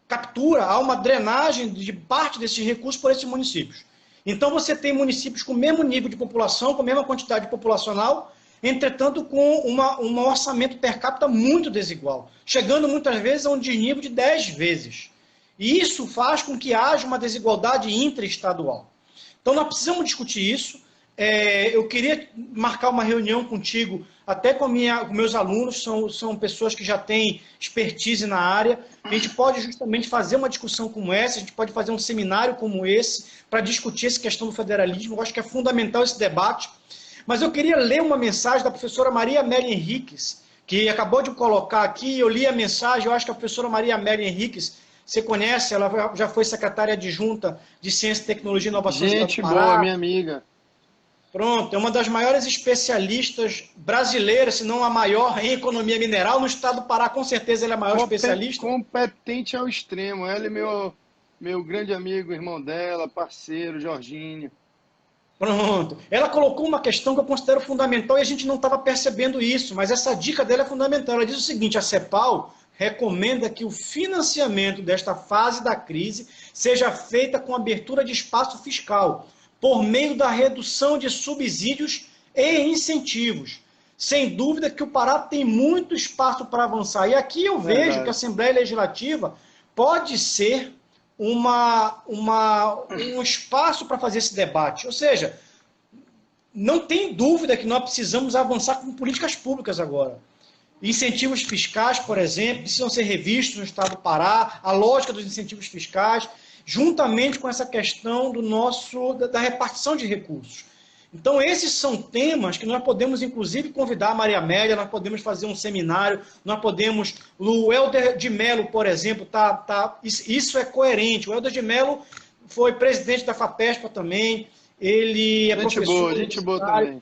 captura, há uma drenagem de parte desses recursos por esses municípios. Então você tem municípios com o mesmo nível de população, com a mesma quantidade populacional, entretanto com um orçamento per capita muito desigual, chegando muitas vezes a um desnível de 10 vezes. E isso faz com que haja uma desigualdade intraestadual. Então nós precisamos discutir isso. Eu queria marcar uma reunião contigo, até com meus alunos, são pessoas que já têm expertise na área. A gente pode justamente fazer uma discussão como essa, a gente pode fazer um seminário como esse, para discutir essa questão do federalismo. Eu acho que é fundamental esse debate. Mas eu queria ler uma mensagem da professora Maria Amélia Henriques, que acabou de colocar aqui, eu li a mensagem, eu acho que a professora Maria Amélia Henriques, você conhece, ela já foi secretária adjunta de Ciência, Tecnologia e Inovação. Gente boa, minha amiga. Pronto, é uma das maiores especialistas brasileiras, se não a maior, em economia mineral no estado do Pará. Com certeza ele é a maior especialista. Competente ao extremo. Ela e meu grande amigo, irmão dela, parceiro, Jorginho. Pronto. Ela colocou uma questão que eu considero fundamental e a gente não estava percebendo isso, mas essa dica dela é fundamental. Ela diz o seguinte: a CEPAL recomenda que o financiamento desta fase da crise seja feita com abertura de espaço fiscal, por meio da redução de subsídios e incentivos. Sem dúvida que o Pará tem muito espaço para avançar. E aqui eu vejo que a Assembleia Legislativa pode ser um espaço para fazer esse debate. Ou seja, não tem dúvida que nós precisamos avançar com políticas públicas agora. Incentivos fiscais, por exemplo, precisam ser revistos no estado do Pará, a lógica dos incentivos fiscais, juntamente com essa questão da repartição de recursos. Então, esses são temas que nós podemos, inclusive, convidar a Maria Amélia, nós podemos fazer um seminário, nós podemos... O Helder de Mello, por exemplo, isso é coerente. O Helder de Mello foi presidente da FAPESPA também, ele é professor... Gente boa também.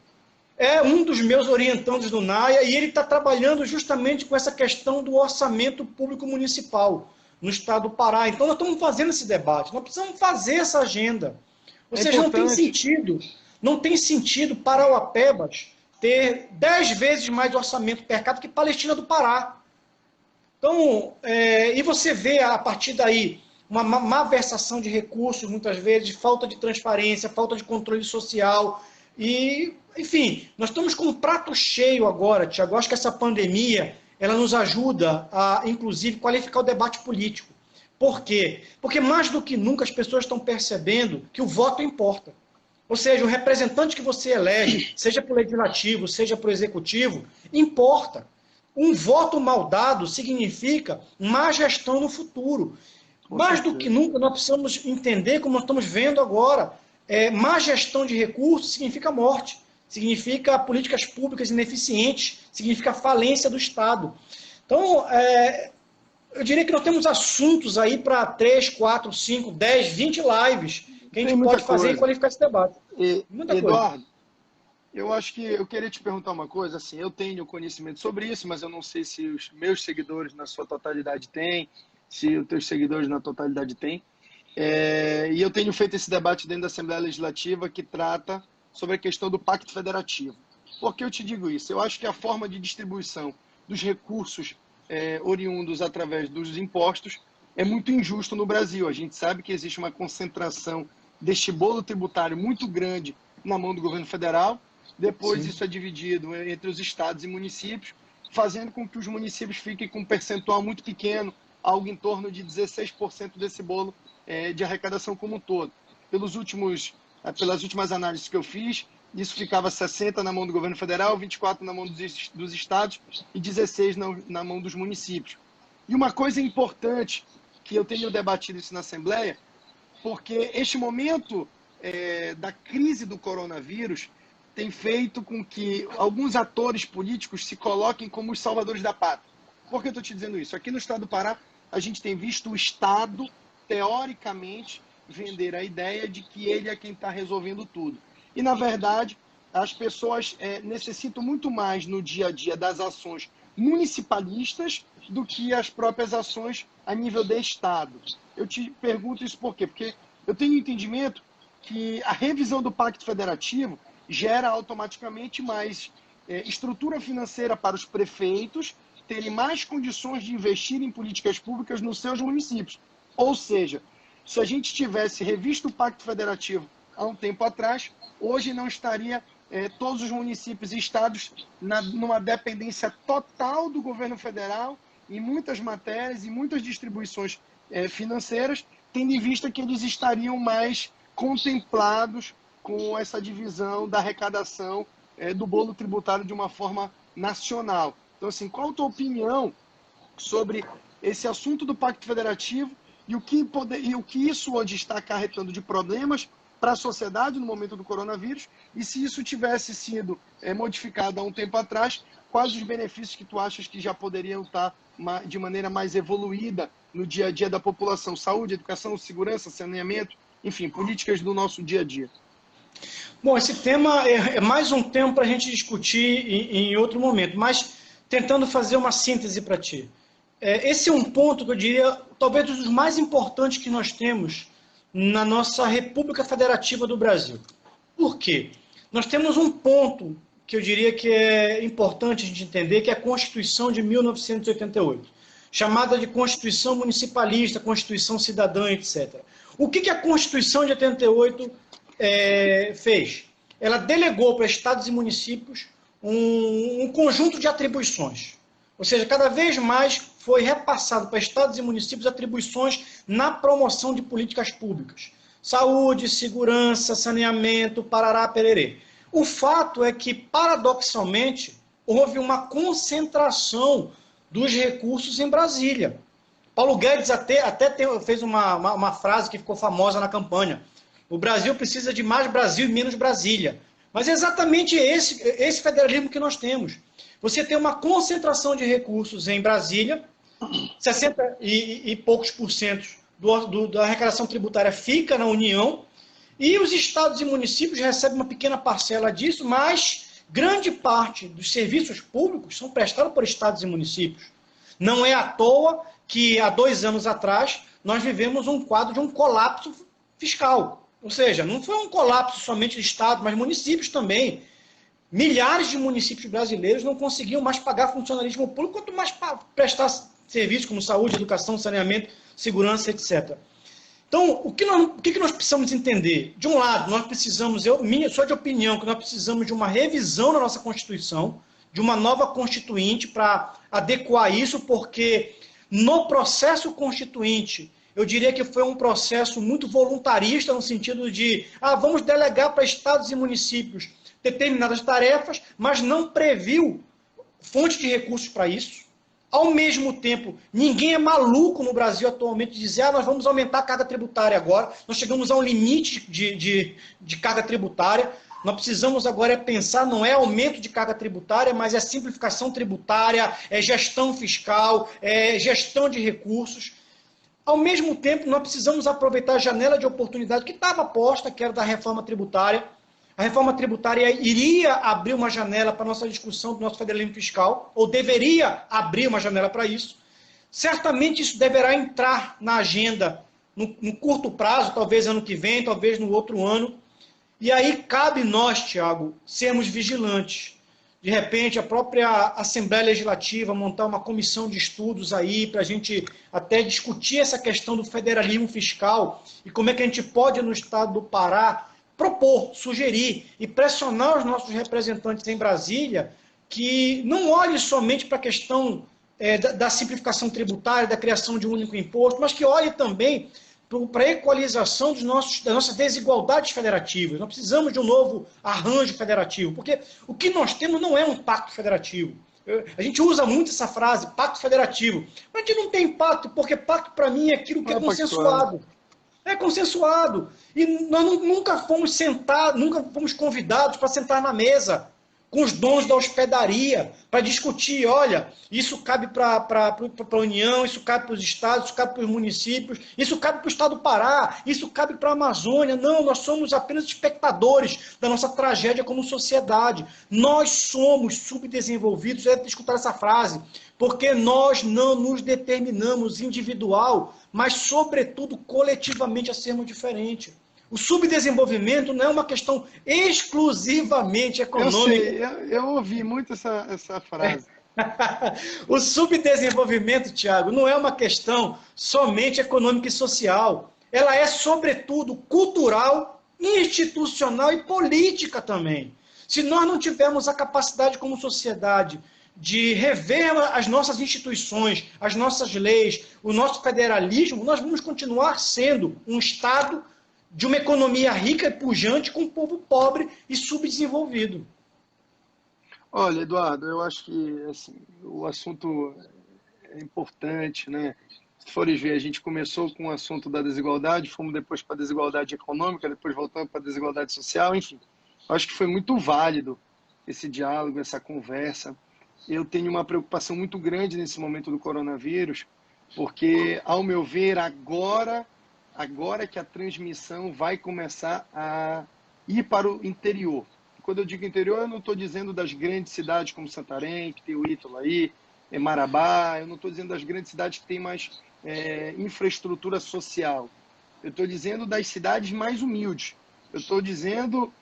É um dos meus orientandos do NAIA e ele está trabalhando justamente com essa questão do orçamento público municipal no estado do Pará. Então, nós estamos fazendo esse debate, nós precisamos fazer essa agenda. Ou seja, não tem sentido Parauapebas ter 10 vezes mais orçamento per capita que Palestina do Pará. Então, e você vê a partir daí uma malversação de recursos, muitas vezes, falta de transparência, falta de controle social. E, enfim, nós estamos com um prato cheio agora, Tiago. Acho que essa pandemia ela nos ajuda a, inclusive, qualificar o debate político. Por quê? Porque mais do que nunca as pessoas estão percebendo que o voto importa. Ou seja, o representante que você elege, seja para o legislativo, seja para o executivo, importa. Um voto mal dado significa má gestão no futuro. Mais do que nunca, nós precisamos entender, como nós estamos vendo agora, má gestão de recursos significa morte, significa políticas públicas ineficientes, significa falência do Estado. Então, eu diria que nós temos assuntos aí para 3, 4, 5, 10, 20 lives que a gente pode fazer e qualificar esse debate. Muita Eduardo, eu acho que eu queria te perguntar uma coisa, assim, eu tenho conhecimento sobre isso, mas eu não sei se os meus seguidores na sua totalidade têm, se os teus seguidores na totalidade têm. E eu tenho feito esse debate dentro da Assembleia Legislativa que trata sobre a questão do Pacto Federativo. Por que eu te digo isso? Eu acho que a forma de distribuição dos recursos oriundos através dos impostos é muito injusto no Brasil. A gente sabe que existe uma concentração deste bolo tributário muito grande na mão do governo federal, depois isso é dividido entre os estados e municípios, fazendo com que os municípios fiquem com um percentual muito pequeno, algo em torno de 16% desse bolo de arrecadação como um todo. Pelas últimas análises que eu fiz, isso ficava 60% na mão do governo federal, 24% na mão dos estados e 16% na mão dos municípios. E uma coisa importante, que eu tenho debatido isso na Assembleia, porque este momento da crise do coronavírus tem feito com que alguns atores políticos se coloquem como os salvadores da pátria. Por que eu estou te dizendo isso? Aqui no estado do Pará, a gente tem visto o Estado, teoricamente, vender a ideia de que ele é quem está resolvendo tudo. E, na verdade, as pessoas necessitam muito mais no dia a dia das ações municipalistas do que as próprias ações a nível de Estado. Eu te pergunto isso por quê? Porque eu tenho entendimento que a revisão do Pacto Federativo gera automaticamente mais estrutura financeira para os prefeitos terem mais condições de investir em políticas públicas nos seus municípios. Ou seja, se a gente tivesse revisto o Pacto Federativo há um tempo atrás, hoje não estaria todos os municípios e estados numa dependência total do governo federal em muitas matérias e muitas distribuições financeiras, tendo em vista que eles estariam mais contemplados com essa divisão da arrecadação do bolo tributário de uma forma nacional. Então, assim, qual a tua opinião sobre esse assunto do Pacto Federativo e o que isso hoje está acarretando de problemas para a sociedade no momento do coronavírus, e se isso tivesse sido modificado há um tempo atrás, quais os benefícios que tu achas que já poderiam estar de maneira mais evoluída no dia a dia da população? Saúde, educação, segurança, saneamento, enfim, políticas do nosso dia a dia. Bom, esse tema é mais um tema para a gente discutir em outro momento, mas tentando fazer uma síntese para ti. Esse é um ponto que eu diria, talvez um dos mais importantes que nós temos na nossa República Federativa do Brasil. Por quê? Nós temos um ponto que eu diria que é importante a gente entender, que é a Constituição de 1988, chamada de Constituição Municipalista, Constituição Cidadã, etc. O que a Constituição de 88 fez? Ela delegou para estados e municípios um conjunto de atribuições. Ou seja, cada vez mais foi repassado para estados e municípios atribuições na promoção de políticas públicas. Saúde, segurança, saneamento, parará, pererê. O fato é que, paradoxalmente, houve uma concentração dos recursos em Brasília. Paulo Guedes fez uma frase que ficou famosa na campanha. O Brasil precisa de mais Brasil e menos Brasília. Mas é exatamente esse federalismo que nós temos. Você tem uma concentração de recursos em Brasília, 60 e poucos por cento da arrecadação tributária fica na União, e os estados e municípios recebem uma pequena parcela disso, mas grande parte dos serviços públicos são prestados por estados e municípios. Não é à toa que, há 2 anos atrás, nós vivemos um quadro de um colapso fiscal. Ou seja, não foi um colapso somente de estados, mas municípios também. Milhares de municípios brasileiros não conseguiam mais pagar funcionalismo público, quanto mais prestar serviços como saúde, educação, saneamento, segurança, etc. Então, o que nós precisamos entender? De um lado, nós precisamos, sou de opinião, que nós precisamos de uma revisão na nossa Constituição, de uma nova Constituinte para adequar isso, porque no processo constituinte, eu diria que foi um processo muito voluntarista, no sentido de, vamos delegar para estados e municípios determinadas tarefas, mas não previu fonte de recursos para isso. Ao mesmo tempo, ninguém é maluco no Brasil atualmente de dizer nós vamos aumentar a carga tributária agora, nós chegamos a um limite de carga tributária, nós precisamos agora pensar, não é aumento de carga tributária, mas é simplificação tributária, é gestão fiscal, é gestão de recursos. Ao mesmo tempo, nós precisamos aproveitar a janela de oportunidade que estava posta, que era da reforma tributária. A reforma tributária iria abrir uma janela para a nossa discussão do nosso federalismo fiscal, ou deveria abrir uma janela para isso. Certamente isso deverá entrar na agenda no curto prazo, talvez ano que vem, talvez no outro ano. E aí cabe nós, Tiago, sermos vigilantes. De repente, a própria Assembleia Legislativa montar uma comissão de estudos aí para a gente até discutir essa questão do federalismo fiscal e como é que a gente pode, no estado do Pará, propor, sugerir e pressionar os nossos representantes em Brasília que não olhem somente para a questão da simplificação tributária, da criação de um único imposto, mas que olhem também para a equalização das nossas desigualdades federativas. Nós precisamos de um novo arranjo federativo, porque o que nós temos não é um pacto federativo. A gente usa muito essa frase, pacto federativo, mas a gente não tem pacto, porque pacto para mim é aquilo que é consensuado. É consensuado. E nós nunca fomos sentados, nunca fomos convidados para sentar na mesa com os donos da hospedaria para discutir, olha, isso cabe para a União, isso cabe para os estados, isso cabe para os municípios, isso cabe para o estado do Pará, isso cabe para a Amazônia. Não, nós somos apenas espectadores da nossa tragédia como sociedade. Nós somos subdesenvolvidos, é escutar essa frase, porque nós não nos determinamos individual, mas, sobretudo, coletivamente a sermos diferentes. O subdesenvolvimento não é uma questão exclusivamente econômica. Eu ouvi muito essa frase. O subdesenvolvimento, Tiago, não é uma questão somente econômica e social. Ela é, sobretudo, cultural, institucional e política também. Se nós não tivermos a capacidade como sociedade de rever as nossas instituições, as nossas leis, o nosso federalismo, nós vamos continuar sendo um Estado de uma economia rica e pujante com um povo pobre e subdesenvolvido. Olha, Eduardo, eu acho que assim, o assunto é importante, né? Se fores ver, a gente começou com o assunto da desigualdade, fomos depois para a desigualdade econômica, depois voltamos para a desigualdade social, enfim. Acho que foi muito válido esse diálogo, essa conversa. Eu tenho uma preocupação muito grande nesse momento do coronavírus, porque, ao meu ver, agora que a transmissão vai começar a ir para o interior. Quando eu digo interior, eu não estou dizendo das grandes cidades como Santarém, que tem o Ítalo aí, Marabá, eu não estou dizendo das grandes cidades que têm mais infraestrutura social. Eu estou dizendo das cidades mais humildes. Eu estou dizendo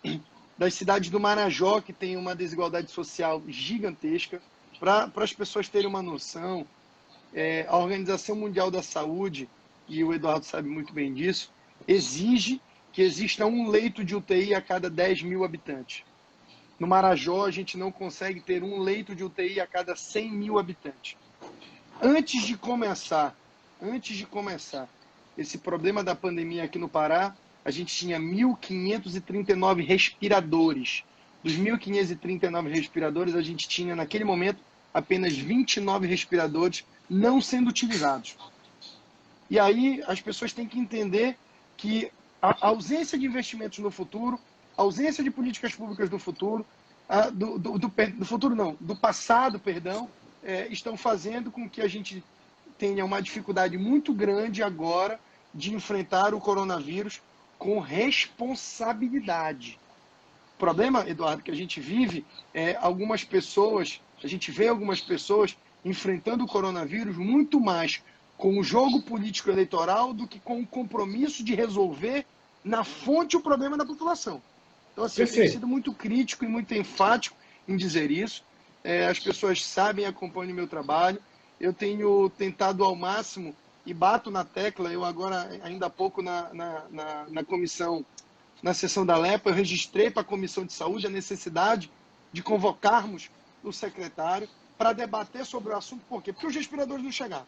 das cidades do Marajó, que tem uma desigualdade social gigantesca. Para as pessoas terem uma noção, a Organização Mundial da Saúde, e o Eduardo sabe muito bem disso, exige que exista um leito de UTI a cada 10 mil habitantes. No Marajó, a gente não consegue ter um leito de UTI a cada 100 mil habitantes. Antes de começar esse problema da pandemia aqui no Pará, a gente tinha 1.539 respiradores. Dos 1.539 respiradores, a gente tinha, naquele momento, apenas 29 respiradores não sendo utilizados. E aí as pessoas têm que entender que a ausência de investimentos no futuro, a ausência de políticas públicas do futuro, do passado, estão fazendo com que a gente tenha uma dificuldade muito grande agora de enfrentar o coronavírus com responsabilidade. O problema, Eduardo, que a gente vive é a gente vê algumas pessoas enfrentando o coronavírus muito mais com o jogo político eleitoral do que com o compromisso de resolver na fonte o problema da população. Então, assim, eu tenho sido muito crítico e muito enfático em dizer isso. As pessoas sabem e acompanham o meu trabalho. Eu tenho tentado ao máximo e bato na tecla. Eu agora, ainda há pouco, na comissão, na sessão da LEPA, eu registrei para a Comissão de Saúde a necessidade de convocarmos o secretário para debater sobre o assunto. Por quê? Porque os respiradores não chegaram.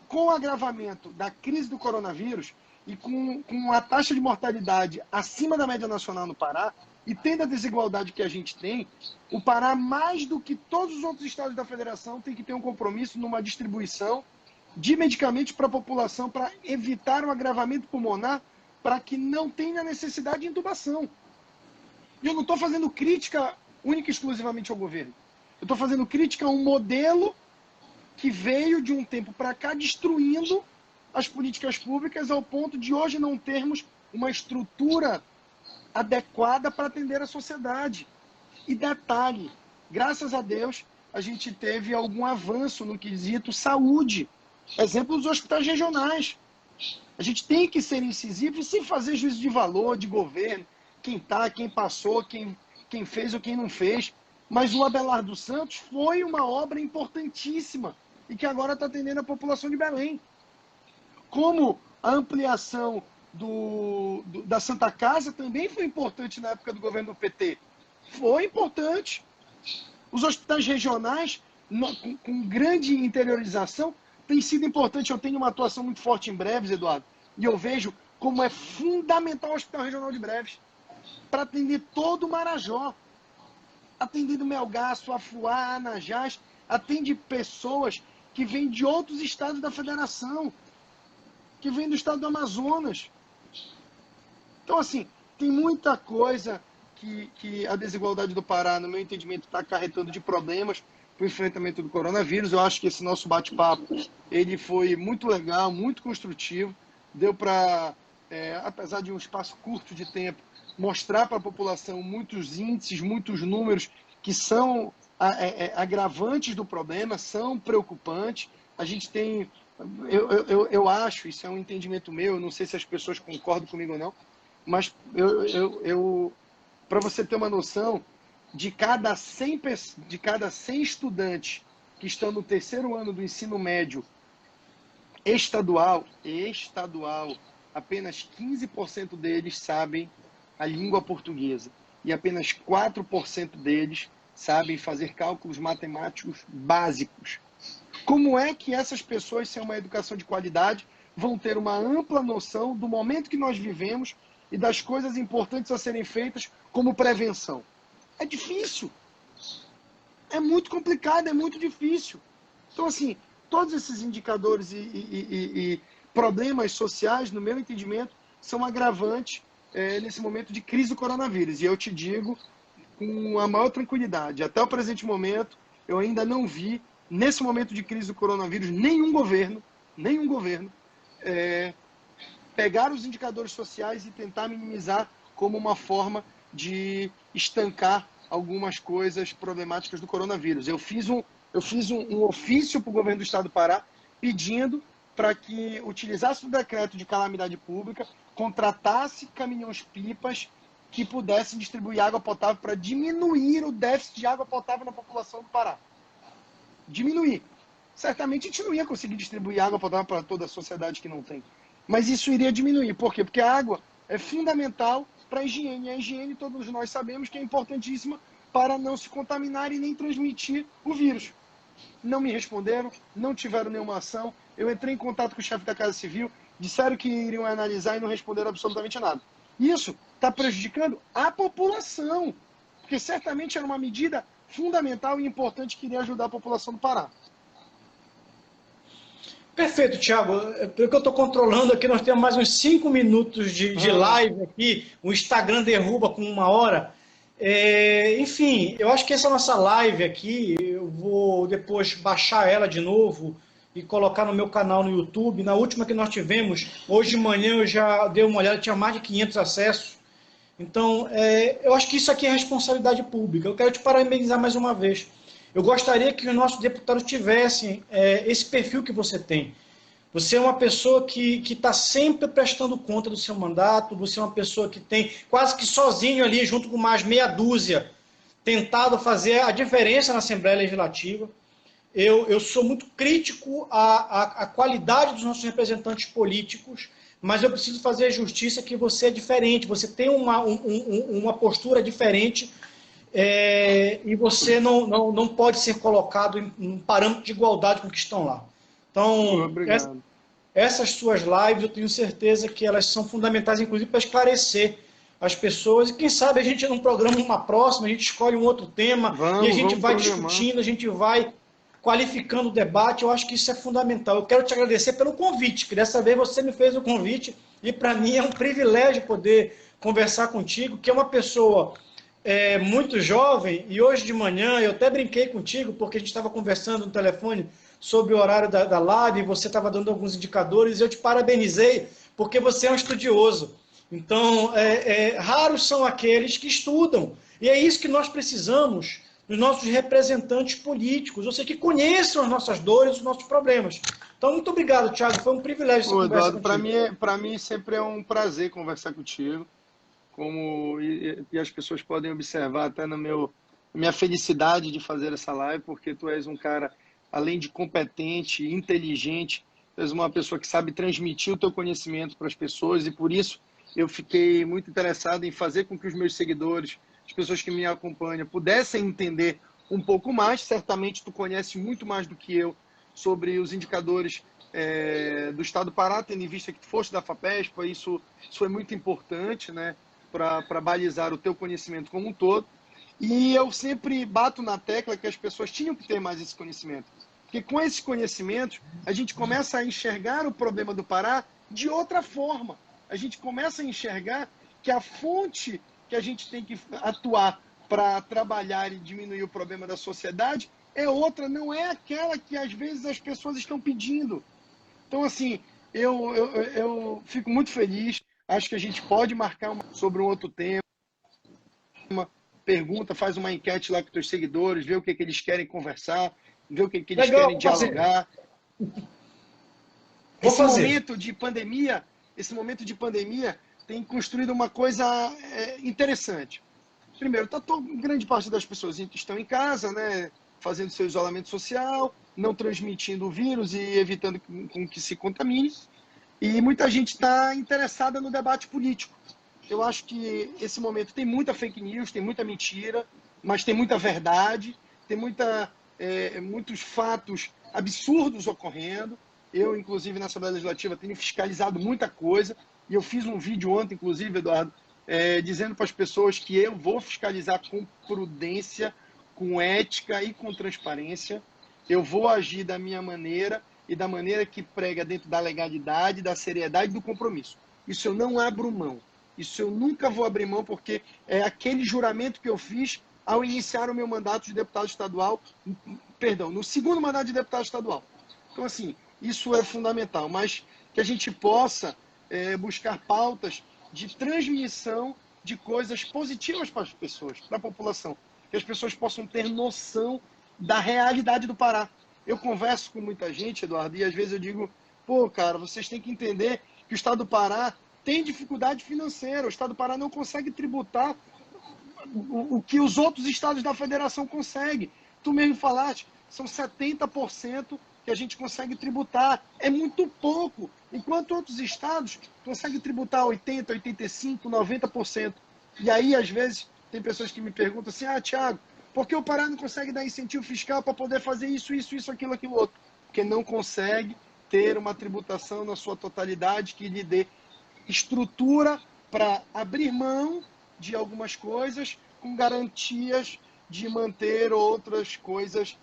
Com o agravamento da crise do coronavírus e com a taxa de mortalidade acima da média nacional no Pará, E tendo a desigualdade que a gente tem, o Pará, mais do que todos os outros estados da federação, tem que ter um compromisso numa distribuição de medicamentos para a população, para evitar o agravamento pulmonar, para que não tenha necessidade de intubação. E eu não estou fazendo crítica única e exclusivamente ao governo. Eu estou fazendo crítica a um modelo que veio de um tempo para cá destruindo as políticas públicas ao ponto de hoje não termos uma estrutura adequada para atender a sociedade. E detalhe, graças a Deus, a gente teve algum avanço no quesito saúde. Exemplo dos hospitais regionais. A gente tem que ser incisivo e sem fazer juízo de valor, de governo, quem está, quem passou, quem fez ou quem não fez. Mas o Abelardo Santos foi uma obra importantíssima e que agora está atendendo a população de Belém. Como a ampliação da Santa Casa também foi importante na época do governo do PT. Foi importante. Os hospitais regionais, com grande interiorização, tem sido importante. Eu tenho uma atuação muito forte em Breves, Eduardo, e eu vejo como é fundamental o Hospital Regional de Breves para atender todo o Marajó. Atendendo Melgaço, Afuá, Anajás, atende pessoas que vêm de outros estados da federação, que vêm do estado do Amazonas. Então, assim, tem muita coisa que a desigualdade do Pará, no meu entendimento, está acarretando de problemas para o enfrentamento do coronavírus. Eu acho que esse nosso bate-papo ele foi muito legal, muito construtivo. Deu para, apesar de um espaço curto de tempo, mostrar para a população muitos índices, muitos números que são agravantes do problema, são preocupantes. A gente tem, eu acho, isso é um entendimento meu, não sei se as pessoas concordam comigo ou não, mas para você ter uma noção, de cada 100 estudantes que estão no terceiro ano do ensino médio estadual, apenas 15% deles sabem a língua portuguesa e apenas 4% deles sabem fazer cálculos matemáticos básicos. Como é que essas pessoas, sem uma educação de qualidade, vão ter uma ampla noção do momento que nós vivemos e das coisas importantes a serem feitas como prevenção? É difícil. É muito complicado, é muito difícil. Então, assim, todos esses indicadores e problemas sociais, no meu entendimento, são agravantes nesse momento de crise do coronavírus. E eu te digo com a maior tranquilidade, até o presente momento, eu ainda não vi, nesse momento de crise do coronavírus, nenhum governo pegar os indicadores sociais e tentar minimizar como uma forma de estancar algumas coisas problemáticas do coronavírus. Eu fiz um ofício para o governo do estado do Pará pedindo para que utilizasse o decreto de calamidade pública, contratasse caminhões-pipas que pudessem distribuir água potável para diminuir o déficit de água potável na população do Pará. Diminuir. Certamente a gente não ia conseguir distribuir água potável para toda a sociedade que não tem. Mas isso iria diminuir. Por quê? Porque a água é fundamental para a higiene. A higiene, todos nós sabemos que é importantíssima para não se contaminar e nem transmitir o vírus. Não me responderam, não tiveram nenhuma ação. Eu entrei em contato com o chefe da Casa Civil, disseram que iriam analisar e não responderam absolutamente nada. Isso está prejudicando a população, porque certamente era uma medida fundamental e importante que iria ajudar a população do Pará. Perfeito, Thiago. Pelo que eu estou controlando aqui, nós temos mais uns 5 minutos de live aqui. O Instagram derruba com 1 hora. Enfim, eu acho que essa nossa live aqui, eu vou depois baixar ela de novo e colocar no meu canal no YouTube. Na última que nós tivemos, hoje de manhã eu já dei uma olhada, tinha mais de 500 acessos. Então, eu acho que isso aqui é responsabilidade pública. Eu quero te parabenizar mais uma vez. Eu gostaria que os nossos deputados tivessem esse perfil que você tem. Você é uma pessoa que está sempre prestando conta do seu mandato, você é uma pessoa que tem quase que sozinho ali, junto com mais meia dúzia, tentado fazer a diferença na Assembleia Legislativa. Eu sou muito crítico à qualidade dos nossos representantes políticos, mas eu preciso fazer justiça que você é diferente, você tem uma postura diferente e você não pode ser colocado em um parâmetro de igualdade com os que estão lá. Então, essas suas lives, eu tenho certeza que elas são fundamentais, inclusive, para esclarecer as pessoas. E quem sabe a gente num programa, uma próxima, a gente escolhe um outro tema e a gente vai discutindo, a gente vai qualificando o debate. Eu acho que isso é fundamental. Eu quero te agradecer pelo convite, que dessa vez você me fez o convite e para mim é um privilégio poder conversar contigo, que é uma pessoa muito jovem, e hoje de manhã eu até brinquei contigo, porque a gente estava conversando no telefone sobre o horário da live, e você estava dando alguns indicadores, e eu te parabenizei, porque você é um estudioso. Então, raros são aqueles que estudam, e é isso que nós precisamos dos nossos representantes políticos, ou seja, que conheçam as nossas dores, os nossos problemas. Então, muito obrigado, Thiago, foi um privilégio essa conversa contigo. Para mim sempre é um prazer conversar contigo, e as pessoas podem observar até na minha felicidade de fazer essa live, porque tu és um cara, além de competente, inteligente, tu és uma pessoa que sabe transmitir o teu conhecimento para as pessoas, e por isso eu fiquei muito interessado em fazer com que os meus seguidores, as pessoas que me acompanham, pudessem entender um pouco mais. Certamente tu conhece muito mais do que eu sobre os indicadores do Estado do Pará, tendo em vista que tu foste da FAPESP, isso foi muito importante, né, para balizar o teu conhecimento como um todo. E eu sempre bato na tecla que as pessoas tinham que ter mais esse conhecimento. Porque com esses conhecimentos, a gente começa a enxergar o problema do Pará de outra forma. A gente começa a enxergar que a fonte que a gente tem que atuar para trabalhar e diminuir o problema da sociedade é outra, não é aquela que às vezes as pessoas estão pedindo. Então, assim, eu fico muito feliz. Acho que a gente pode marcar sobre um outro tema. Pergunta, faz uma enquete lá com os teus seguidores, vê o que eles querem conversar, vê o que eles querem dialogar. Esse momento de pandemia tem construído uma coisa interessante. Primeiro, grande parte das pessoas estão em casa, né, fazendo seu isolamento social, não transmitindo o vírus e evitando com que se contamine. E muita gente está interessada no debate político. Eu acho que esse momento tem muita fake news, tem muita mentira, mas tem muita verdade, tem muitos fatos absurdos ocorrendo. Eu, inclusive, na Assembleia Legislativa, tenho fiscalizado muita coisa, e eu fiz um vídeo ontem, inclusive, Eduardo, dizendo para as pessoas que eu vou fiscalizar com prudência, com ética e com transparência. Eu vou agir da minha maneira e da maneira que prega dentro da legalidade, da seriedade e do compromisso. Isso eu não abro mão. Isso eu nunca vou abrir mão, porque é aquele juramento que eu fiz ao iniciar o meu mandato de deputado estadual, no segundo mandato de deputado estadual. Então, assim, isso é fundamental, mas que a gente possa buscar pautas de transmissão de coisas positivas para as pessoas, para a população, que as pessoas possam ter noção da realidade do Pará. Eu converso com muita gente, Eduardo, e às vezes eu digo, pô, cara, vocês têm que entender que o Estado do Pará tem dificuldade financeira, o Estado do Pará não consegue tributar o que os outros estados da federação conseguem. Tu mesmo falaste, são 70% que a gente consegue tributar. É muito pouco, enquanto outros estados conseguem tributar 80%, 85%, 90%. E aí, às vezes, tem pessoas que me perguntam assim, Thiago, por que o Pará não consegue dar incentivo fiscal para poder fazer isso, aquilo outro? Porque não consegue ter uma tributação na sua totalidade que lhe dê estrutura para abrir mão de algumas coisas com garantias de manter outras coisas